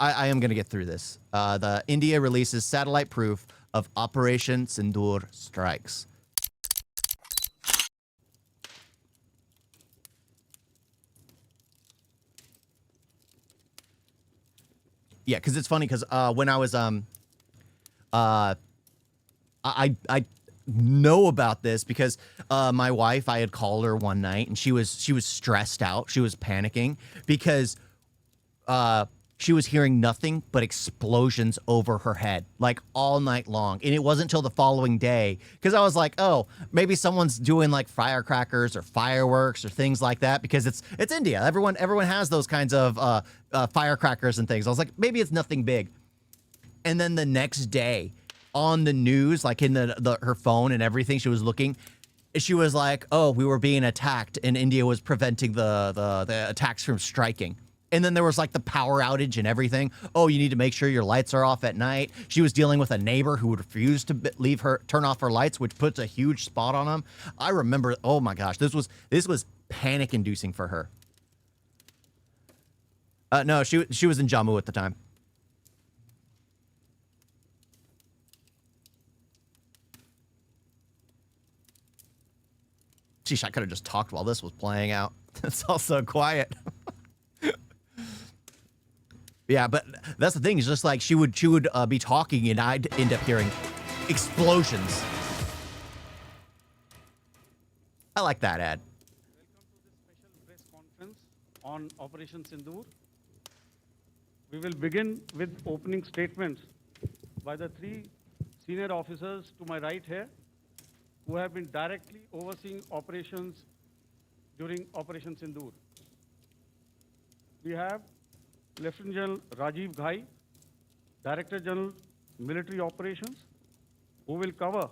I am going to get through this. The India releases satellite proof of Operation Sindoor strikes. Yeah, because it's funny because when I was I know about this because my wife, I had called her one night and she was stressed out. She was panicking because she was hearing nothing but explosions over her head, like all night long. And it wasn't until the following day, because I was like, oh, maybe someone's doing like firecrackers or fireworks or things like that, because it's India. Everyone has those kinds of firecrackers and things. I was like, maybe it's nothing big. And then the next day on the news, like in her phone and everything, she was looking, she was like, oh, we were being attacked and India was preventing the attacks from striking. And then there was like the power outage and everything. Oh, you need to make sure your lights are off at night. She was dealing with a neighbor who would refuse to turn off her lights, which puts a huge spot on them. I remember, oh my gosh, this was panic inducing for her. No, she was in Jammu at the time. Sheesh, I could have just talked while this was playing out. It's all so quiet. Yeah, but that's the thing. It's just like she would be talking and I'd end up hearing explosions. I like that ad. Welcome to this special press conference on Operation Sindoor. We will begin with opening statements by the three senior officers to my right here, who have been directly overseeing operations during Operation Sindoor. We have Lieutenant General Rajiv Ghai, Director General, Military Operations, who will cover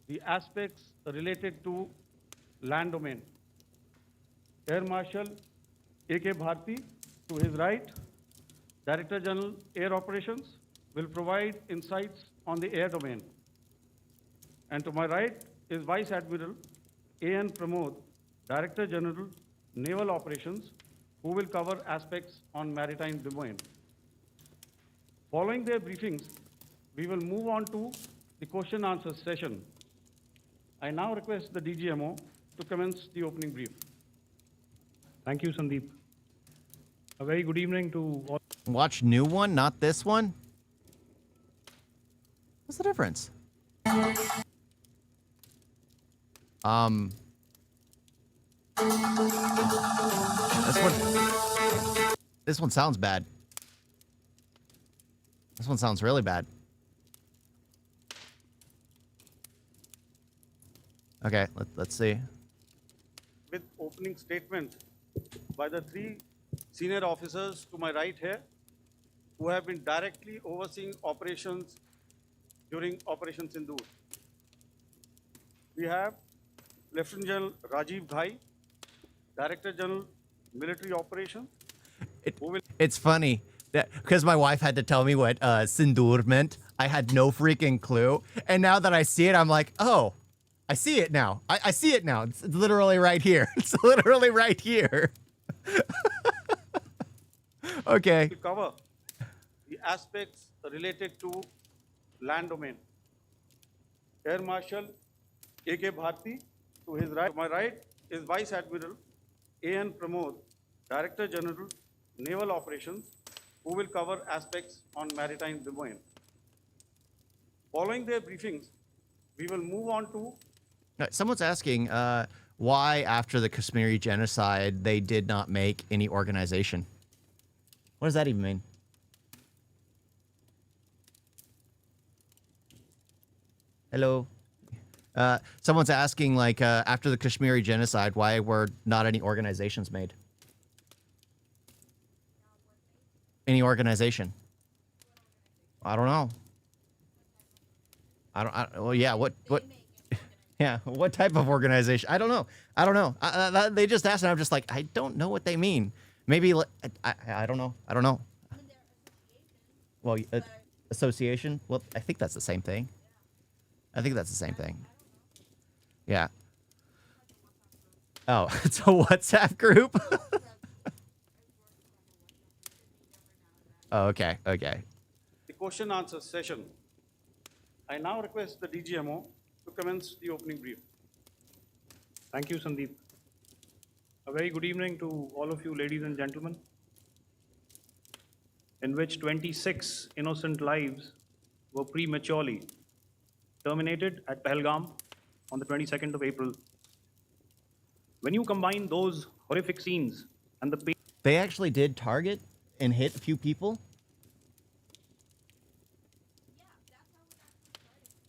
the aspects related to land domain. Air Marshal A.K. Bharti, to his right, Director General, Air Operations, will provide insights on the air domain. And to my right is Vice Admiral A.N. Pramod, Director General, Naval Operations, who will cover aspects on maritime domain. Following their briefings, we will move on to the question answer session. I now request the DGMO to commence the opening brief. Thank you, Sandeep. A very good evening to all. Watch new one, not this one? What's the difference? This one sounds bad. This one sounds really bad. Okay, let's see. With opening statement by the three senior officers to my right here, who have been directly overseeing operations during Operation Sindoor. We have Lieutenant General Rajiv Ghai, Director General, Military Operations. It's funny that because my wife had to tell me what Sindoor meant. I had no freaking clue. And now that I see it, I'm like, oh, I see it now. I see it now. It's literally right here. It's literally right here. Okay. To cover the aspects related to land domain. Air Marshal A.K. Bharti, to his right. To my right is Vice Admiral A.N. Pramod, Director General, Naval Operations, who will cover aspects on maritime domain. Following their briefings, we will move on to... Someone's asking why, after the Kashmiri genocide, they did not make any organization. What does that even mean? Hello? Someone's asking, like, after the Kashmiri genocide, why were not any organizations made? Any organization? I don't know. Well, yeah, what? Yeah, what type of organization? I don't know. I don't know. They just asked, and I'm just like, I don't know what they mean. Maybe, I don't know. I don't know. Well, association? Well, I think that's the same thing. I think that's the same thing. Yeah. Oh, it's a WhatsApp group? Oh, okay, okay. the question answer session. I now request the DGMO to commence the opening brief. Thank you, Sandeep. A very good evening to all of you, ladies and gentlemen, in which 26 innocent lives were prematurely terminated at Pahalgam on the 22nd of April. When you combine those horrific scenes and the pain They actually did target and hit a few people.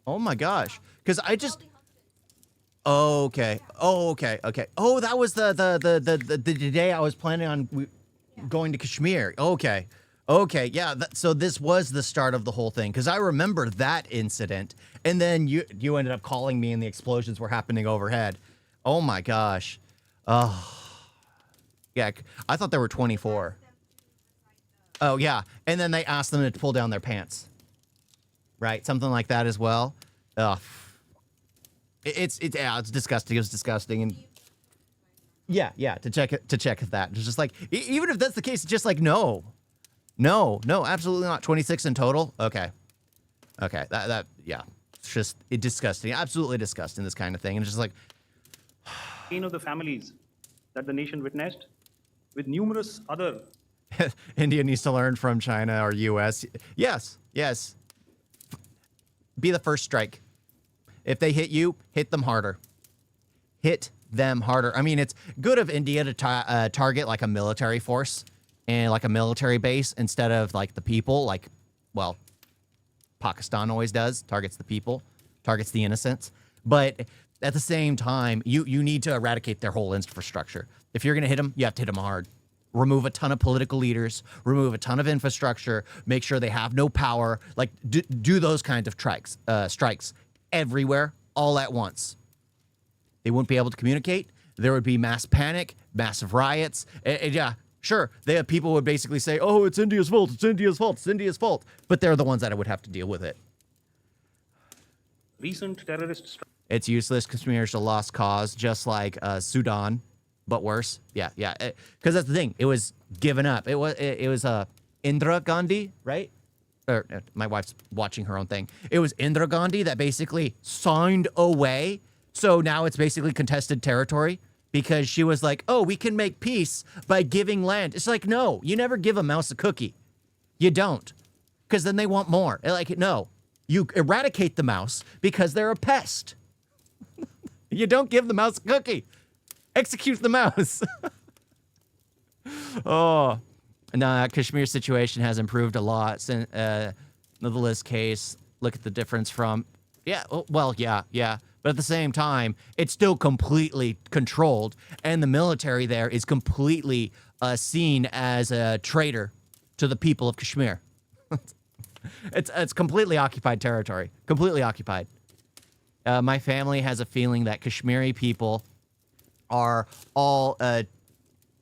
Oh my gosh! Because I just. Oh, okay. Oh, okay. Okay. Oh, that was the day I was planning on going to Kashmir. Okay. Okay. Yeah. So this was the start of the whole thing because I remember that incident, and then you ended up calling me, and the explosions were happening overhead. Oh my gosh. Oh. Yeah. I thought there were 24. Oh yeah. And then they asked them to pull down their pants. Right. Something like that as well. Ugh. It's disgusting. It was disgusting, and yeah, to check that. It's just like even if that's the case, it's just like no, absolutely not. 26 in total. Okay, that yeah, it's just disgusting, absolutely disgusting. This kind of thing, and it's just like of the families that the nation witnessed, with numerous other India needs to learn from China or U.S. Yes. Be the first strike. If they hit you, hit them harder. Hit them harder. I mean, it's good of India to target like a military force and like a military base instead of like the people. Like, well, Pakistan always does. Targets the people, targets the innocents. But at the same time, you need to eradicate their whole infrastructure. If you're going to hit them, you have to hit them hard. Remove a ton of political leaders, remove a ton of infrastructure, make sure they have no power. Like, do those kinds of strikes everywhere, all at once. They wouldn't be able to communicate. There would be mass panic, massive riots. And yeah, sure, people would basically say, oh, it's India's fault, it's India's fault, it's India's fault. But they're the ones that would have to deal with it. recent terrorist strikes. It's useless. Kashmir's a lost cause, just like Sudan, but worse. Yeah. Because that's the thing. It was given up. It was Indira Gandhi, right? Or my wife's watching her own thing. It was Indira Gandhi that basically signed away. So now it's basically contested territory because she was like, oh, we can make peace by giving land. It's like, no, you never give a mouse a cookie. You don't. Because then they want more. Like, no, you eradicate the mouse because they're a pest. You don't give the mouse a cookie. Execute the mouse. Oh. No, Kashmir situation has improved a lot since the List case. Look at the difference from, yeah. But at the same time, it's still completely controlled, and the military there is completely seen as a traitor to the people of Kashmir. It's completely occupied territory, completely occupied. My family has a feeling that Kashmiri people are all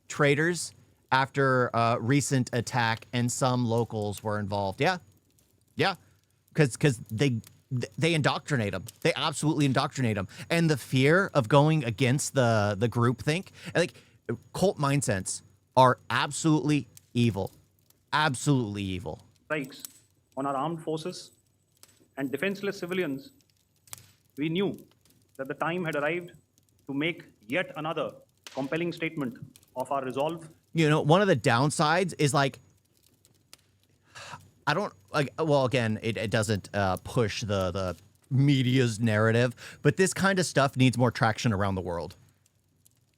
traitors after a recent attack, and some locals were involved. Yeah, because they indoctrinate them. They absolutely indoctrinate them, and the fear of going against the groupthink, like cult mindsets, are absolutely evil, absolutely evil. Strikes on our armed forces and defenseless civilians, we knew that the time had arrived to make yet another compelling statement of our resolve. You know, one of the downsides is like, I don't like. Well, again, it doesn't push the media's narrative, but this kind of stuff needs more traction around the world.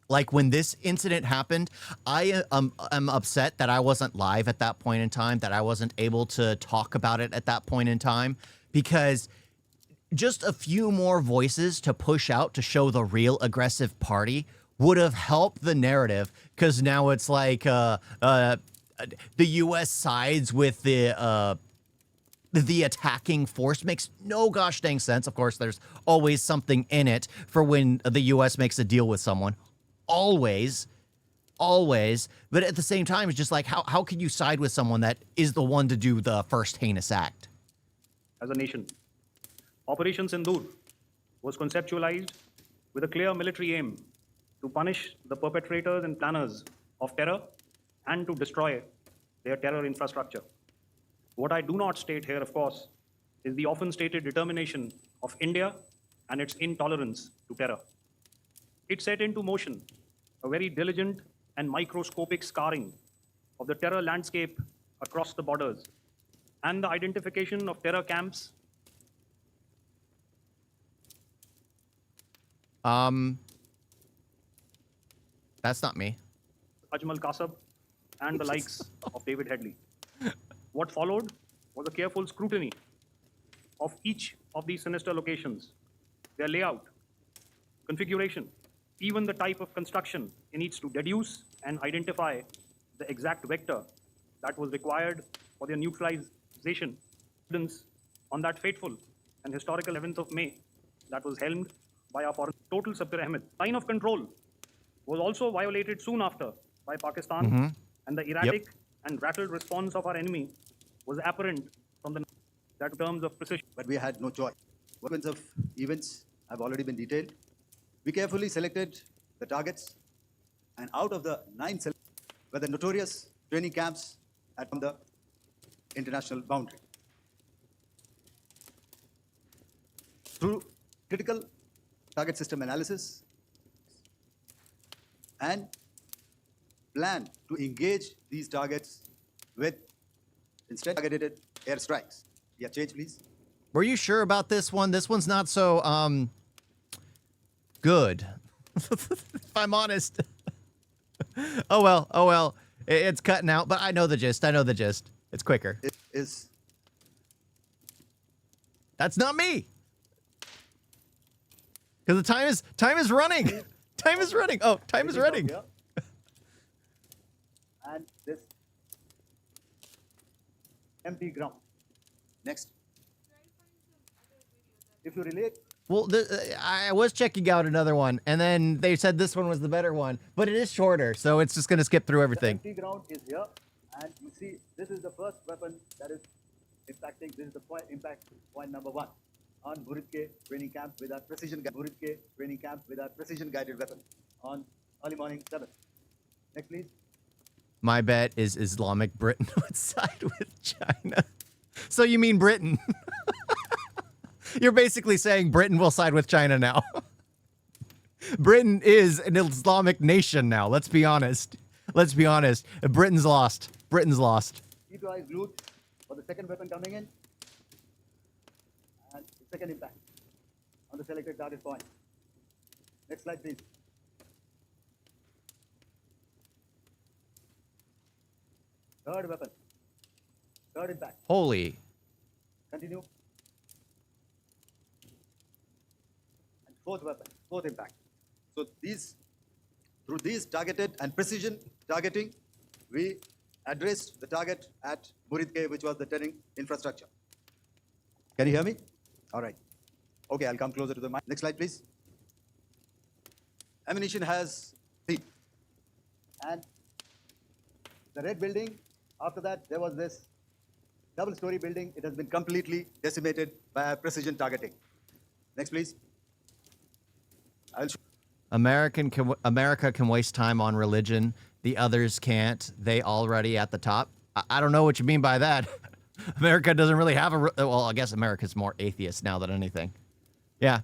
Like when this incident happened, I am upset that I wasn't live at that point in time, that I wasn't able to talk about it at that point in time, because just a few more voices to push out to show the real aggressive party would have helped the narrative, because now it's like the U.S. sides with the attacking force. Makes no gosh dang sense. Of course, there's always something in it for when the U.S. makes a deal with someone. Always. But at the same time, it's just like, how can you side with someone that is the one to do the first heinous act? As a nation, Operation Sindoor was conceptualized with a clear military aim to punish the perpetrators and planners of terror and to destroy their terror infrastructure. What I do not state here, of course, is the often stated determination of India and its intolerance to terror. It set into motion a very diligent and microscopic scarring of the terror landscape across the borders and the identification of terror camps. That's not me. Ajmal Kasab, and the likes of David Headley. What followed was a careful scrutiny of each of these sinister locations, their layout, configuration, even the type of construction it needs to deduce and identify the exact vector that was required for their neutralization. On that fateful and historical 11th of May that was helmed by our foreign total Sabir Ahmed. Line of control was also violated soon after by Pakistan, and the erratic and rattled response of our enemy was apparent from the that terms of precision. But we had no choice. Sequence of events have already been detailed. We carefully selected the targets, and out of the 9 were the notorious training camps at the international boundary. Through critical target system analysis and plan to engage these targets with instead targeted airstrikes. Yeah, change please. Were you sure about this one? This one's not so good. If I'm honest. Oh well. It's cutting out, but I know the gist. It's quicker. It is. That's not me. Because the time is running. Time is running. Oh, time is running. And this empty ground. Next. If you relate. Well, I was checking out another one, and then they said this one was the better one, but it is shorter, so it's just going to skip through everything. The empty ground is here, and you see this is the first weapon that is impacting. This is the impact point number 1 on Buritke training camp with our precision guided weapon on early morning 7th. Next, please. My bet is Islamic Britain would side with China. So you mean Britain? You're basically saying Britain will side with China now. Britain is an Islamic nation now. Let's be honest. Britain's lost. Keep your eyes glued for the second weapon coming in. And the second impact on the selected target point. Next slide, please. Third weapon. Third impact. Holy. Continue. And fourth weapon. Fourth impact. So through these targeted and precision targeting, we addressed the target at Buritke, which was the turning infrastructure. Can you hear me? All right. Okay, I'll come closer to the mic. Next slide, please. Ammunition has feet. And the red building, after that, there was this double-story building. It has been completely decimated by precision targeting. Next, please. I'll show. America can waste time on religion. The others can't. They already at the top. I don't know what you mean by that. America doesn't really have well, I guess America's more atheist now than anything. Yeah.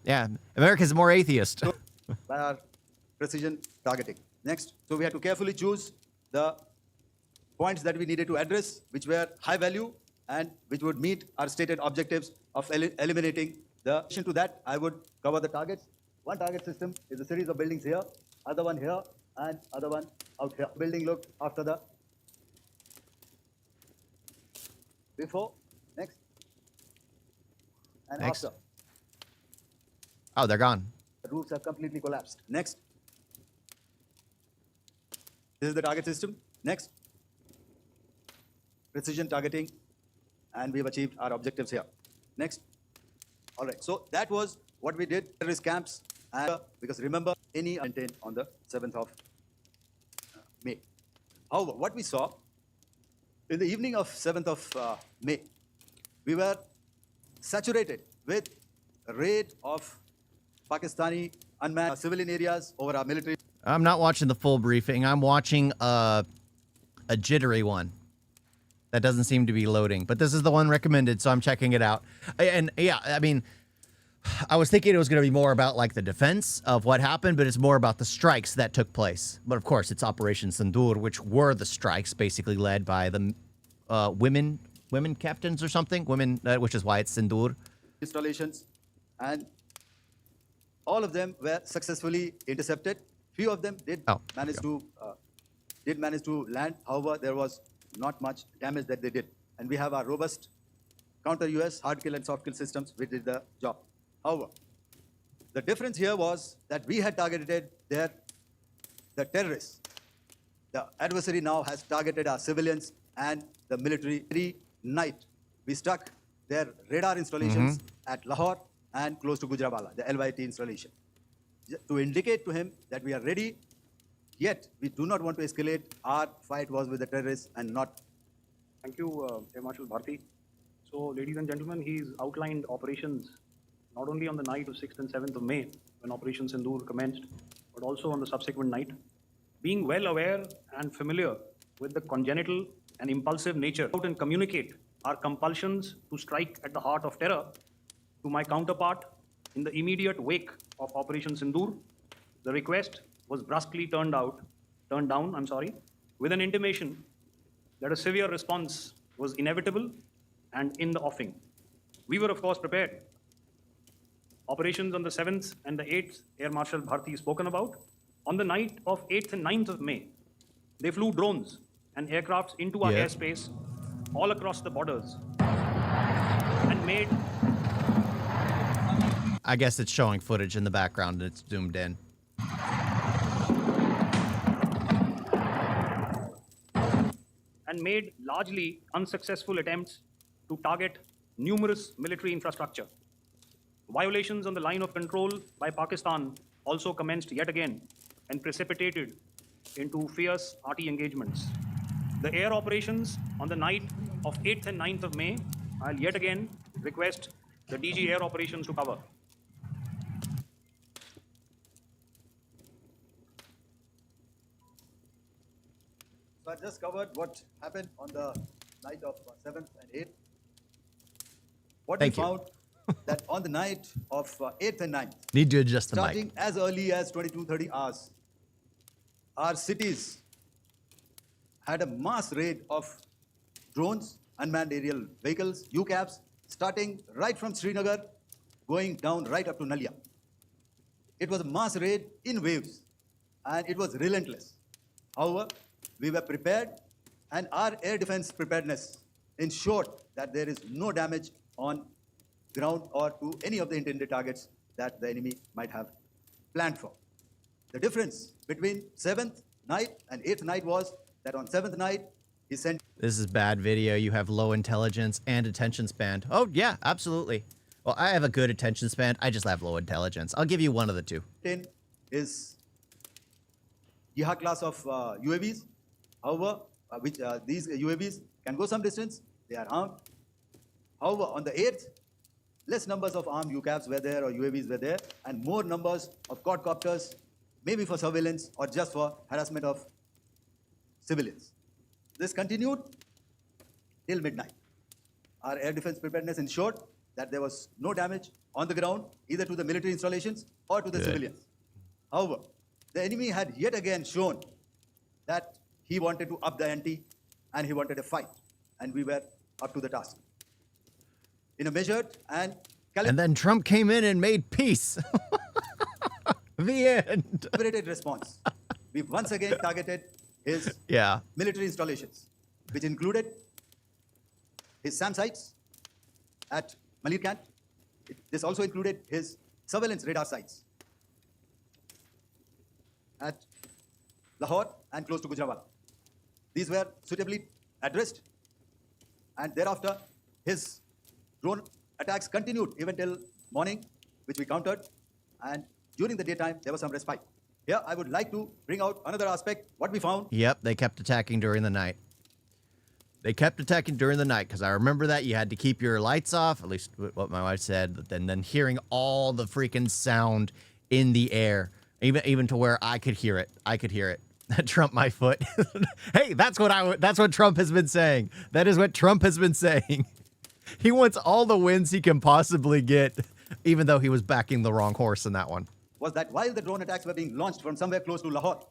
America's more atheist. By our precision targeting. Next. So we had to carefully choose the points that we needed to address, which were high value and which would meet our stated objectives of eliminating the. In addition to that, I would cover the targets. One target system is a series of buildings here, other one here, and other one out here. Building look after the before, next, and Next. after. Oh, they're gone. The roofs have completely collapsed. Next. This is the target system. Next. Precision targeting, and we've achieved our objectives here. Next. All right, so that was what we did. Terrorist camps, and because remember, any maintained on the 7th of May. However, what we saw in the evening of 7th of May, we were saturated with a raid of Pakistani unmanned civilian areas over our military. I'm not watching the full briefing. I'm watching a jittery one That doesn't seem to be loading, but this is the one recommended, so I'm checking it out. And yeah, I mean, I was thinking it was going to be more about like the defense of what happened, but it's more about the strikes that took place. But of course, it's Operation Sindoor, which were the strikes basically led by the women captains or something, which is why it's Sindoor. Installations, and all of them were successfully intercepted. Few of them did manage to land. However, there was not much damage that they did. And we have our robust counter-US hard kill and soft kill systems which did the job. However, the difference here was that we had targeted the terrorists. The adversary now has targeted our civilians and the military. Every night, we struck their radar installations at Lahore and close to Gujranwala, the LYT installation, to indicate to him that we are ready, yet we do not want to escalate. Our fight was with the terrorists and not. Thank you, Air Marshal Bharti. So, ladies and gentlemen, he's outlined operations not only on the night of 6th and 7th of May, when Operation Sindoor commenced, but also on the subsequent night. Being well aware and familiar with the congenital and impulsive nature, out and communicate our compulsions to strike at the heart of terror to my counterpart in the immediate wake of Operation Sindoor, the request was brusquely turned down, with an intimation that a severe response was inevitable and in the offing. We were, of course, prepared. Operations on the 7th and the 8th, Air Marshal Bharti spoken about. On the night of 8th and 9th of May, they flew drones and aircrafts into our airspace all across the borders and made... I guess it's showing footage in the background and it's zoomed in. And made largely unsuccessful attempts to target numerous military infrastructure. Violations on the line of control by Pakistan also commenced yet again and precipitated into fierce RT engagements. The air operations on the night of 8th and 9th of May, I'll yet again request the DG Air Operations to cover. So I just covered what happened on the night of 7th and 8th. What we found that on the night of 8th and 9th, need to adjust the starting mic. as early as 22:30 hours, our cities had a mass raid of drones, unmanned aerial vehicles, UCAVs, starting right from Srinagar, going down right up to Nalia. It was a mass raid in waves, and it was relentless. However, we were prepared, and our air defense preparedness ensured that there is no damage on ground or to any of the intended targets that the enemy might have planned for. The difference between 7th night and 8th night was that on 7th night, he sent... This is bad video. You have low intelligence and attention span. Oh, yeah, absolutely. Well, I have a good attention span. I just have low intelligence. I'll give you one of the two. 10 is Yeha class of UAVs. However, these UAVs can go some distance. They are armed. However, on the 8th, less numbers of armed UCAVs were there or UAVs were there, and more numbers of quadcopters, maybe for surveillance or just for harassment of civilians. This continued till midnight. Our air defense preparedness ensured that there was no damage on the ground, either to the military installations or to the civilians. However, the enemy had yet again shown that he wanted to up the ante and he wanted a fight, and we were up to the task. In a measured and then Trump came in and made peace. The end. calibrated response, we once again targeted his military installations, which included his SAM sites at Malirkant. This also included his surveillance radar sites at Lahore and close to Gujranwala. These were suitably addressed, and thereafter his drone attacks continued even till morning, which we countered, and during the daytime there was some respite. Here I would like to bring out another aspect, what we found. Yep, they kept attacking during the night. They kept attacking during the night, because I remember that you had to keep your lights off, at least what my wife said, and then hearing all the freaking sound in the air, even to where I could hear it. I could hear it. Trump my foot. Hey, that's what Trump has been saying. That is what Trump has been saying. He wants all the wins he can possibly get, even though he was backing the wrong horse in that one. Was that while the drone attacks were being launched from somewhere close to Lahore,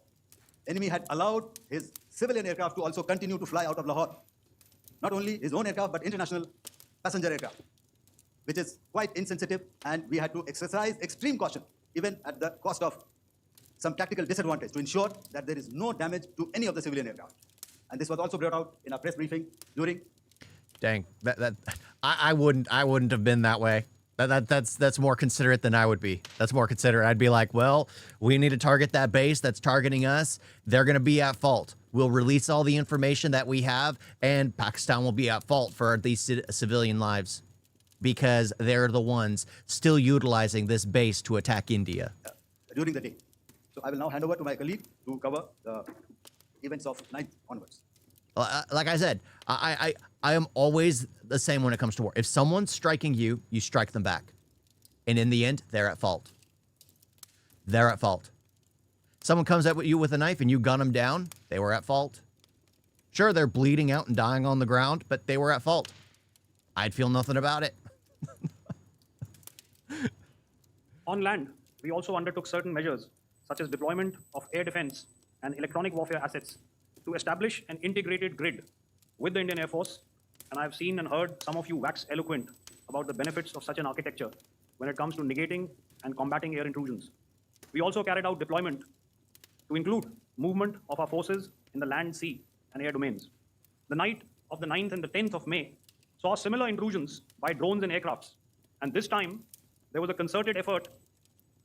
enemy had allowed his civilian aircraft to also continue to fly out of Lahore. Not only his own aircraft, but international passenger aircraft, which is quite insensitive, and we had to exercise extreme caution, even at the cost of some tactical disadvantage, to ensure that there is no damage to any of the civilian aircraft. And this was also brought out in our press briefing during. Dang, I wouldn't have been that way. That's more considerate than I would be. That's more considerate. I'd be like, well, we need to target that base that's targeting us. They're going to be at fault. We'll release all the information that we have, and Pakistan will be at fault for these civilian lives because they're the ones still utilizing this base to attack India. During the day. So I will now hand over to my colleague to cover the events of 9th onwards. Like I said, I am always the same when it comes to war. If someone's striking you, you strike them back. And in the end, they're at fault. They're at fault. Someone comes at you with a knife and you gun them down, they were at fault. Sure, they're bleeding out and dying on the ground, but they were at fault. I'd feel nothing about it. On land, we also undertook certain measures, such as deployment of air defense and electronic warfare assets to establish an integrated grid with the Indian Air Force, and I've seen and heard some of you wax eloquent about the benefits of such an architecture when it comes to negating and combating air intrusions. We also carried out deployment to include movement of our forces in the land, sea, and air domains. The night of the 9th and the 10th of May saw similar intrusions by drones and aircrafts, and this time there was a concerted effort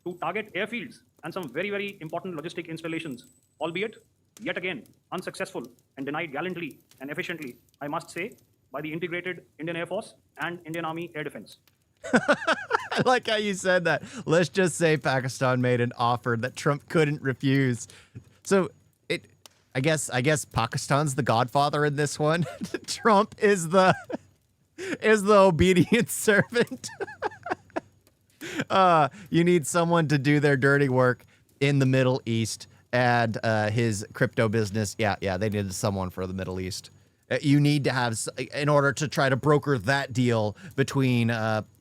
to target airfields and some very, very important logistic installations, albeit yet again unsuccessful and denied gallantly and efficiently, I must say, by the integrated Indian Air Force and Indian Army Air Defense. I like how you said that. Let's just say Pakistan made an offer that Trump couldn't refuse. So I guess Pakistan's the godfather in this one. Trump is the obedient servant. You need someone to do their dirty work in the Middle East, and his crypto business. Yeah, they needed someone for the Middle East. You need to have, in order to try to broker that deal between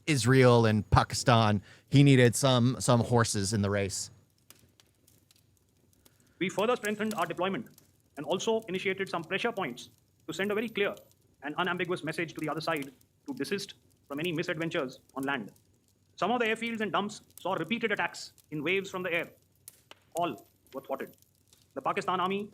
Israel and Pakistan, he needed some horses in the race. We further strengthened our deployment and also initiated some pressure points to send a very clear and unambiguous message to the other side to desist from any misadventures on land. Some of the airfields and dumps saw repeated attacks in waves from the air. All were thwarted. The Pakistan Army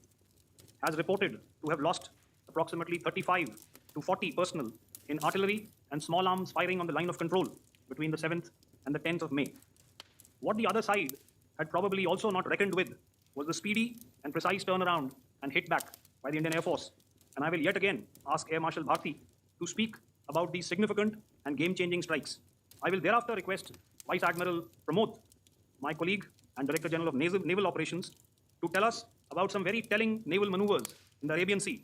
has reported to have lost approximately 35 to 40 personnel in artillery and small arms firing on the line of control between the 7th and the 10th of May. What the other side had probably also not reckoned with was the speedy and precise turnaround and hit back by the Indian Air Force. And I will yet again ask Air Marshal Bharti to speak about these significant and game-changing strikes. I will thereafter request Vice Admiral Pramod, my colleague and Director General of Naval Operations, to tell us about some very telling naval maneuvers in the Arabian Sea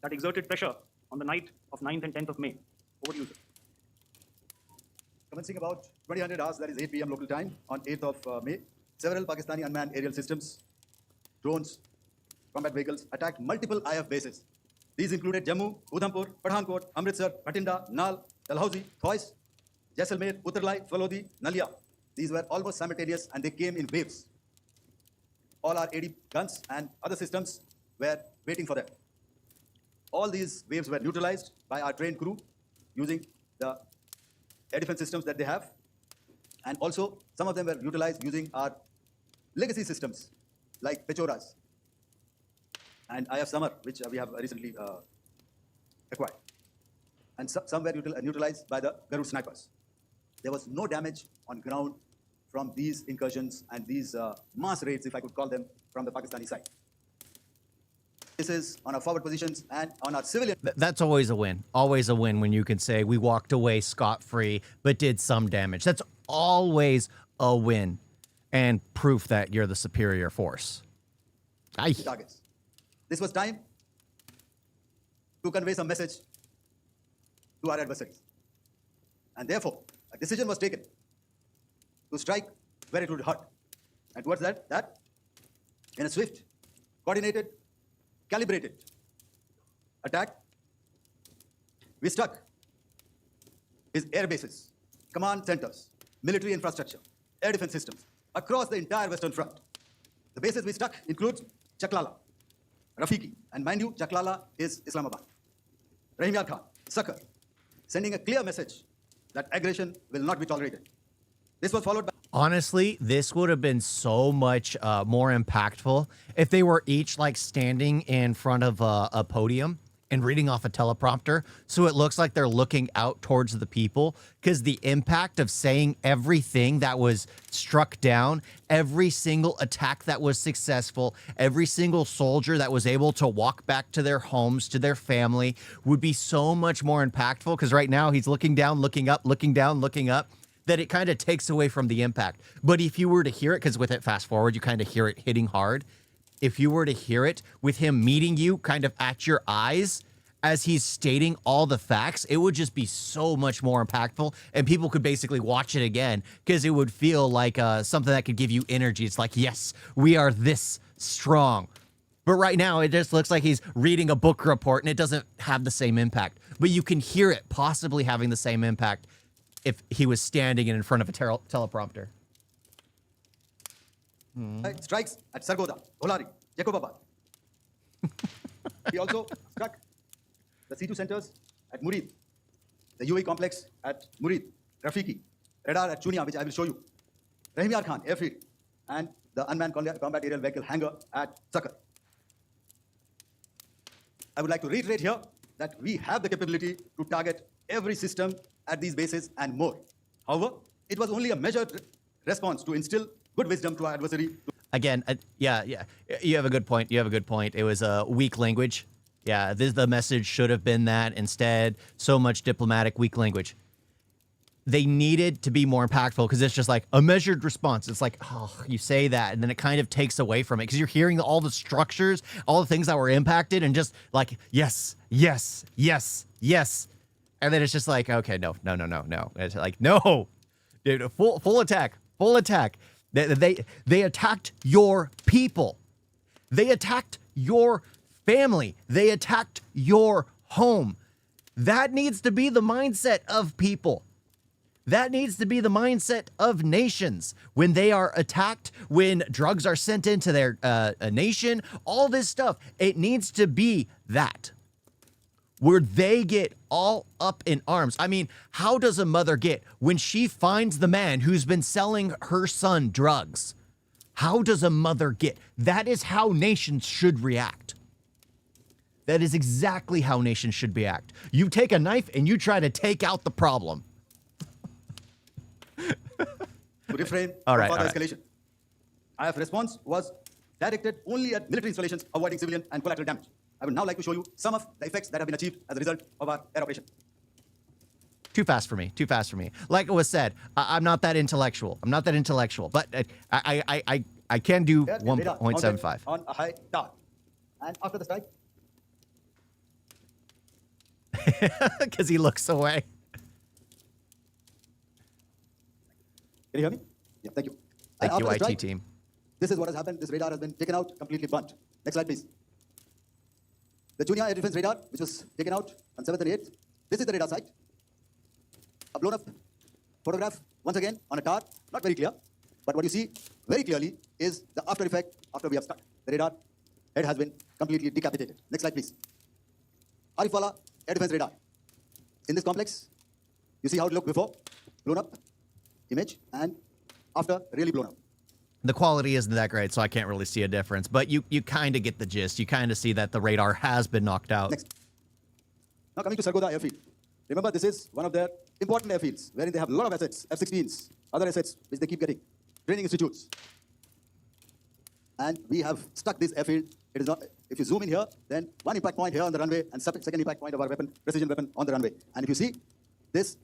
that exerted pressure on the night of 9th and 10th of May. Over to you, sir. Commencing about 2000 hours, that is 8 p.m. local time, on 8th of May, several Pakistani unmanned aerial systems, drones, combat vehicles attacked multiple IF bases. These included Jammu, Udhampur, Pathankot, Amritsar, Bhatinda, Nal, Dalhousie, Thois, Jaisalmer, Uttarlai, Falodi, Nalia. These were almost simultaneous and they came in waves. All our AD guns and other systems were waiting for them. All these waves were neutralized by our trained crew using the air defense systems that they have. And also, some of them were utilized using our legacy systems like Pechoras and IF Summer, which we have recently acquired. And some were neutralized by the Garud snipers. There was no damage on ground from these incursions and these mass raids, if I could call them, from the Pakistani side. This is on our forward positions and on our civilian. That's always a win. Always a win when you can say we walked away scot-free, but did some damage. That's always a win and proof that you're the superior force. Targets. This was time to convey some message to our adversaries. And therefore, a decision was taken to strike where it would hurt. And towards that, in a swift coordinated, calibrated attack. We struck his air bases, command centers, military infrastructure, air defense systems across the entire Western Front. The bases we struck include Chaklala, Rafiki, and mind you, Chaklala is Islamabad. Rahim Yar Khan, Sakar, sending a clear message that aggression will not be tolerated. This was followed by... Honestly, this would have been so much more impactful if they were each like standing in front of a podium and reading off a teleprompter, so it looks like they're looking out towards the people, because the impact of saying everything that was struck down, every single attack that was successful, every single soldier that was able to walk back to their homes, to their family, would be so much more impactful, because right now he's looking down, looking up, looking down, looking up, that it kind of takes away from the impact. But if you were to hear it, because with it fast forward, you kind of hear it hitting hard. If you were to hear it with him meeting you kind of at your eyes as he's stating all the facts, it would just be so much more impactful, and people could basically watch it again because it would feel like something that could give you energy. It's like, yes, we are this strong. But right now, it just looks like he's reading a book report and it doesn't have the same impact. But you can hear it possibly having the same impact if he was standing in front of a teleprompter. Strikes at Sargodha, Bholari, Jacobabad. He also struck the C2 centers at Murid, the UAE complex at Murid, Rafiki, radar at Chunia, which I will show you, Rahim Yar Khan airfield, and the unmanned combat aerial vehicle hangar at Sakar. I would like to reiterate here that we have the capability to target every system at these bases and more. However, it was only a measured response to instill good wisdom to our adversary. Again, yeah, you have a good point. You have a good point. It was a weak language. Yeah, the message should have been that. Instead, so much diplomatic, weak language. They needed to be more impactful, because it's just like a measured response. It's like, oh, you say that, and then it kind of takes away from it, because you're hearing all the structures, all the things that were impacted, and just like, yes, yes, yes, yes. And then it's just like, okay, no. It's like, no, dude, full attack, full attack. They attacked your people. They attacked your family. They attacked your home. That needs to be the mindset of people. That needs to be the mindset of nations when they are attacked, when drugs are sent into their nation, all this stuff. It needs to be that, where they get all up in arms. I mean, how does a mother get when she finds the man who's been selling her son drugs? How does a mother get? That is how nations should react. That is exactly how nations should react. You take a knife and you try to take out the problem. To refrain All from right, further all right. escalation. IF response was directed only at military installations, avoiding civilian and collateral damage. I would now like to show you some of the effects that have been achieved as a result of our air operation. Too fast for me. Too fast for me. Like it was said, I'm not that intellectual. I'm not that intellectual, but I can do Air and radar mounted 1.75. on a high tower. And after the strike, Because he looks away. can you hear me? Yeah, thank you. Thank And you, after the IT strike, team. This is what has happened. This radar has been taken out, completely burnt. Next slide, please. The Chunia air defense radar, which was taken out on 7th and 8th. This is the radar site. A blown up photograph, once again, on a tower. Not very clear, but what you see very clearly is the after effect after we have struck. The radar head has been completely decapitated. Next slide, please. Arifwala air defense radar. In this complex, you see how it looked before, blown up image, and after really blown up. The quality isn't that great, so I can't really see a difference. But you kind of get the gist. You kind of see that the radar has been knocked out. Next. Now coming to Sargodha airfield. Remember, this is one of their important airfields, wherein they have a lot of assets, F-16s, other assets, which they keep getting, training institutes. And we have stuck this airfield. It is not, if you zoom in here, then one impact point here on the runway, and second impact point of our weapon, precision weapon on the runway. And if you see, this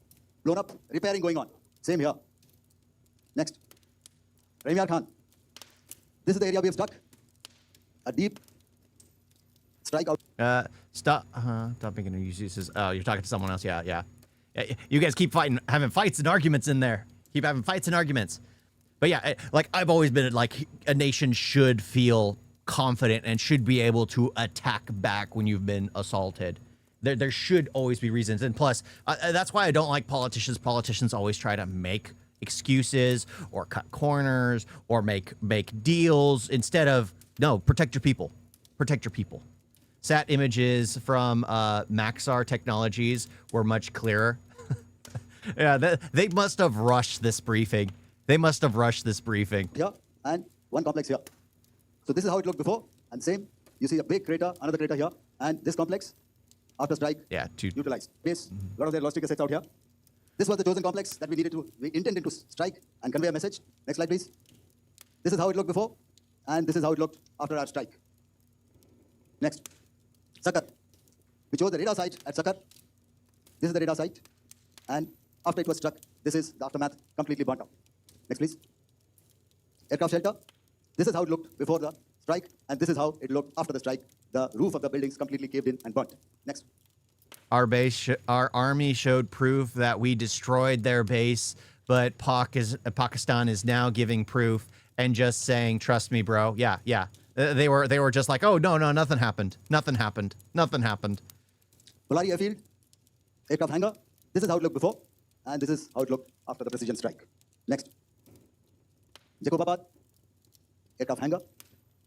blown up, repairing going on. Same here. Next. Rahim Yar Khan. This is the area we have struck. A deep strike out. Stop making excuses. Oh, you're talking to someone else. Yeah. You guys keep having fights and arguments in there. Keep having fights and arguments. But yeah, like I've always been like a nation should feel confident and should be able to attack back when you've been assaulted. There should always be reasons. And plus, that's why I don't like politicians. Politicians always try to make excuses or cut corners or make deals instead of, no, protect your people. Protect your people. Sat images from Maxar Technologies were much clearer. Yeah, they must have rushed this briefing. They must have rushed this briefing. Here and one complex here. So this is how it looked before, and same. You see a big crater, another crater here, and this complex, after strike, utilized. Base, a lot of their logistic assets out here. This was the chosen complex that we intended to strike and convey a message. Next slide, please. This is how it looked before, and this is how it looked after our strike. Next, Sakar. We chose the radar site at Sakar. This is the radar site, and after it was struck, this is the aftermath, completely burnt out. Next, please. Aircraft shelter. This is how it looked before the strike, and this is how it looked after the strike. The roof of the buildings completely caved in and burnt. Next. Our army showed proof that we destroyed their base, but Pakistan is now giving proof and just saying, "Trust me, bro." Yeah. They were just like, "Oh no, nothing happened. Nothing happened. Nothing happened." Polari Airfield, aircraft hangar. This is how it looked before, and this is how it looked after the precision strike. Next. Jacobabad, aircraft hangar,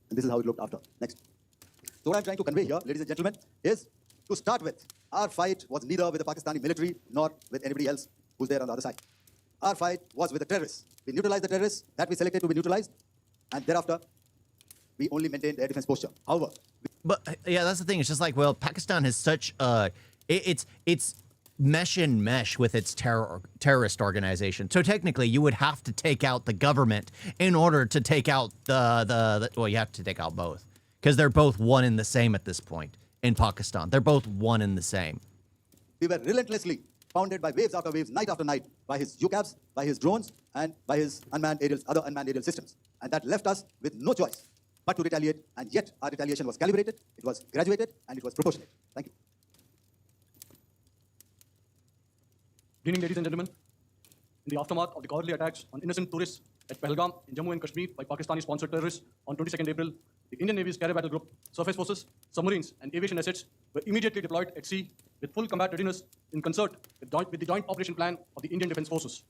and this is how it looked after. Next. So what I'm trying to convey here, ladies and gentlemen, is to start with, our fight was neither with the Pakistani military nor with anybody else who's there on the other side. Our fight was with the terrorists. We neutralized the terrorists that we selected to be neutralized, and thereafter, we only maintained air defense posture. However, But yeah, that's the thing. It's just like, well, Pakistan has such it's mesh with its terrorist organization. So technically, you would have to take out the government in order to take out well, you have to take out both because they're both one and the same at this point in Pakistan. They're both one and the same. we were relentlessly pounded by waves after waves, night after night, by his UCAVs, by his drones, and by his other unmanned aerial systems. And that left us with no choice but to retaliate, and yet our retaliation was calibrated, it was graduated, and it was proportionate. Thank you. Good evening, ladies and gentlemen. In the aftermath of the cowardly attacks on innocent tourists at Pahalgam in Jammu and Kashmir by Pakistani-sponsored terrorists on 22nd April, the Indian Navy's Carrier Battle Group, surface forces, submarines, and aviation assets were immediately deployed at sea with full combat readiness in concert with the joint operation plan of the Indian Defence Forces.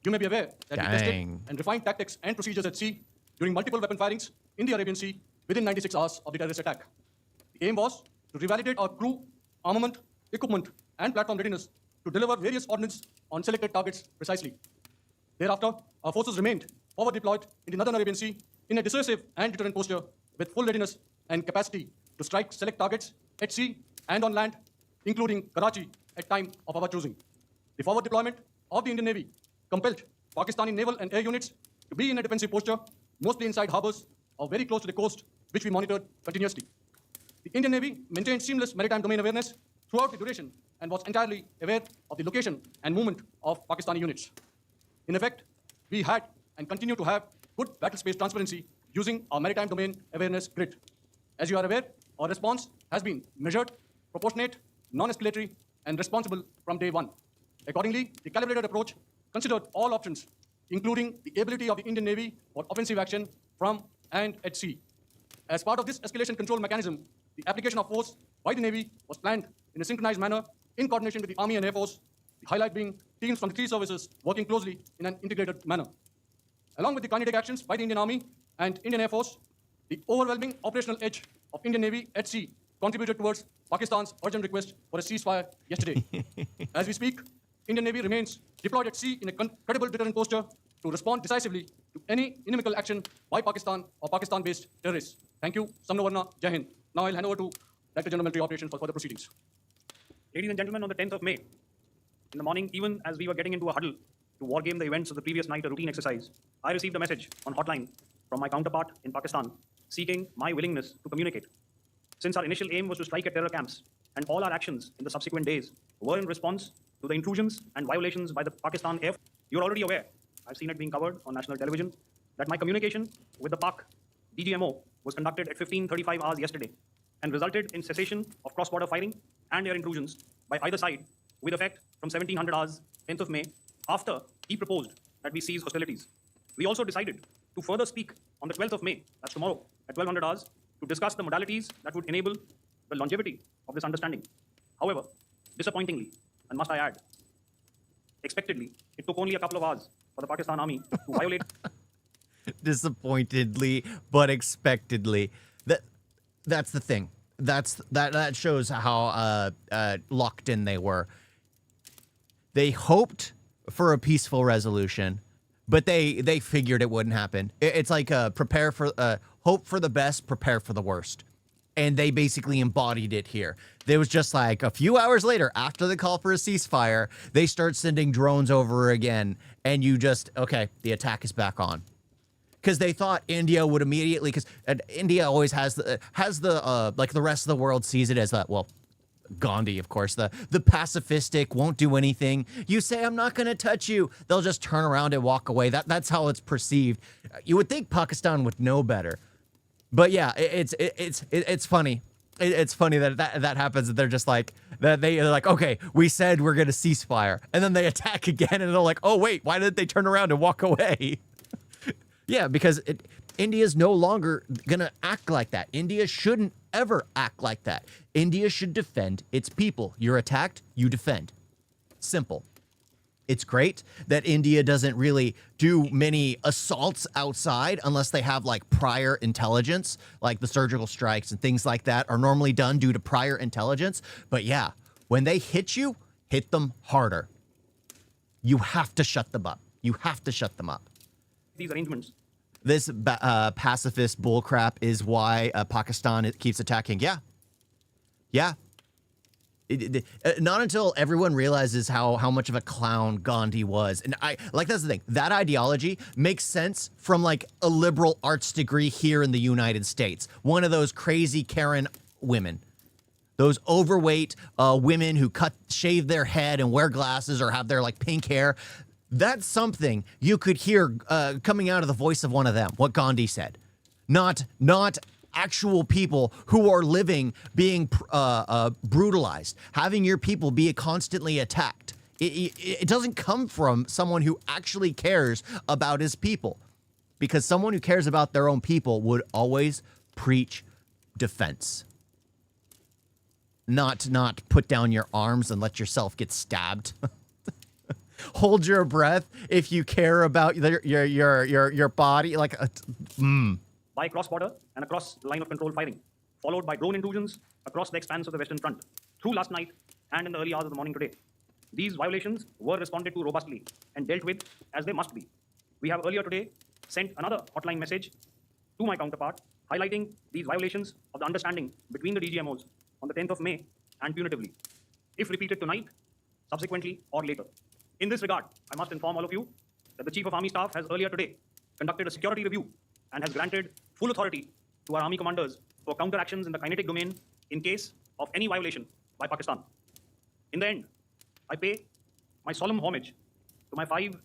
You may be aware that we tested and refined tactics and procedures at sea during multiple weapon firings in the Arabian Sea within 96 hours of the terrorist attack. The aim was to revalidate our crew, armament, equipment, and platform readiness to deliver various ordnance on selected targets precisely. Thereafter, our forces remained forward deployed in the Northern Arabian Sea in a dissuasive and deterrent posture with full readiness and capacity to strike select targets at sea and on land, including Karachi at time of our choosing. The forward deployment of the Indian Navy compelled Pakistani naval and air units to be in a defensive posture, mostly inside harbors or very close to the coast, which we monitored continuously. The Indian Navy maintained seamless maritime domain awareness throughout the duration and was entirely aware of the location and movement of Pakistani units. In effect, we had and continue to have good battle space transparency using our maritime domain awareness grid. As you are aware, our response has been measured, proportionate, non-escalatory, and responsible from day one. Accordingly, the calibrated approach considered all options, including the ability of the Indian Navy for offensive action from and at sea. As part of this escalation control mechanism, the application of force by the Navy was planned in a synchronized manner in coordination with the Army and Air Force, the highlight being teams from the three services working closely in an integrated manner. Along with the kinetic actions by the Indian Army and Indian Air Force, the overwhelming operational edge of Indian Navy at sea contributed towards Pakistan's urgent request for a ceasefire yesterday. As we speak, Indian Navy remains deployed at sea in a credible deterrent posture to respond decisively to any inimical action by Pakistan or Pakistan-based terrorists. Thank you. Samno Varna, Jai Hind. Now I'll hand over to Director General Military Operations for further proceedings. Ladies and gentlemen, on the 10th of May, in the morning, even as we were getting into a huddle to wargame the events of the previous night, a routine exercise, I received a message on hotline from my counterpart in Pakistan seeking my willingness to communicate. Since our initial aim was to strike at terror camps, and all our actions in the subsequent days were in response to the intrusions and violations by the Pakistan Air Force, you're already aware, I've seen it being covered on national television, that my communication with the Pak DGMO was conducted at 15:35 hours yesterday and resulted in cessation of cross-border firing and air intrusions by either side with effect from 1700 hours, 10th of May, after he proposed that we cease hostilities. We also decided to further speak on the 12th of May, that's tomorrow, at 1200 hours, to discuss the modalities that would enable the longevity of this understanding. However, disappointingly, and must I add, expectedly, it took only a couple of hours for the Pakistan army to violate Disappointedly, but expectedly. That's the thing. That shows how locked in they were. They hoped for a peaceful resolution, but they figured it wouldn't happen. It's like prepare for hope for the best, prepare for the worst. And they basically embodied it here. There was just like a few hours later, after the call for a ceasefire, they start sending drones over again, and you just, okay, the attack is back on. Because they thought India would immediately, because India always has the like the rest of the world sees it as that, well, Gandhi, of course, the pacifistic, won't do anything. You say, I'm not going to touch you, they'll just turn around and walk away. That's how it's perceived. You would think Pakistan would know better. But yeah, it's funny. It's funny that happens. That they're just like that. They're like, okay, we said we're gonna ceasefire, and then they attack again, and they're like, oh wait, why did they turn around and walk away? Yeah, because India's no longer gonna act like that. India shouldn't ever act like that. India should defend its people. You're attacked, you defend. Simple. It's great that India doesn't really do many assaults outside unless they have like prior intelligence, like the surgical strikes and things like that are normally done due to prior intelligence. But yeah, when they hit you, hit them harder. You have to shut them up. You have to shut them up. these arrangements. This pacifist bullcrap is why Pakistan keeps attacking. Yeah. Yeah. Not until everyone realizes how much of a clown Gandhi was. And that's the thing. That ideology makes sense from like a liberal arts degree here in the United States. One of those crazy Karen women. Those overweight women who shave their head and wear glasses or have their like pink hair. That's something you could hear coming out of the voice of one of them, what Gandhi said. Not actual people who are living being brutalized, having your people be constantly attacked. It doesn't come from someone who actually cares about his people, because someone who cares about their own people would always preach defense. Not put down your arms and let yourself get stabbed. Hold your breath if you care about your body. By cross-border and across the line of control firing, followed by drone intrusions across the expanse of the Western Front, through last night and in the early hours of the morning today. These violations were responded to robustly and dealt with as they must be. We have earlier today sent another hotline message to my counterpart, highlighting these violations of the understanding between the DGMOs on the 10th of May and punitively, if repeated tonight, subsequently, or later. In this regard, I must inform all of you that the Chief of Army Staff has earlier today conducted a security review and has granted full authority to our Army commanders for counteractions in the kinetic domain in case of any violation by Pakistan. In the end, I pay my solemn homage to my 5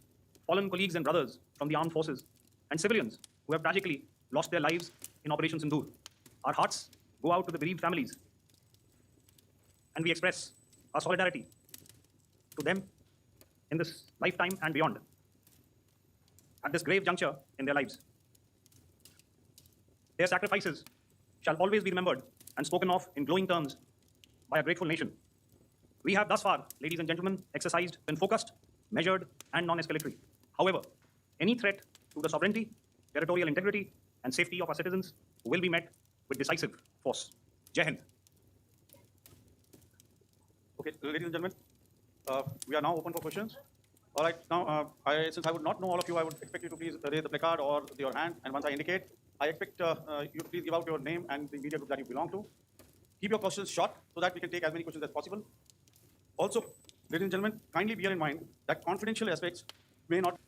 fallen colleagues and brothers from the armed forces and civilians who have tragically lost their lives in Operation Sindoor. Our hearts go out to the bereaved families, and we express our solidarity to them in this lifetime and beyond, at this grave juncture in their lives. Their sacrifices shall always be remembered and spoken of in glowing terms by a grateful nation. We have thus far, ladies and gentlemen, exercised been focused, measured, and non-escalatory. However, any threat to the sovereignty, territorial integrity, and safety of our citizens will be met with decisive force. Jai Hind. Okay, ladies and gentlemen, we are now open for questions. All right, now, since I would not know all of you, I would expect you to please raise the placard or your hand, and once I indicate, I expect you to please give out your name and the media group that you belong to. Keep your questions short so that we can take as many questions as possible. Also, ladies and gentlemen, kindly bear in mind that confidential aspects may not.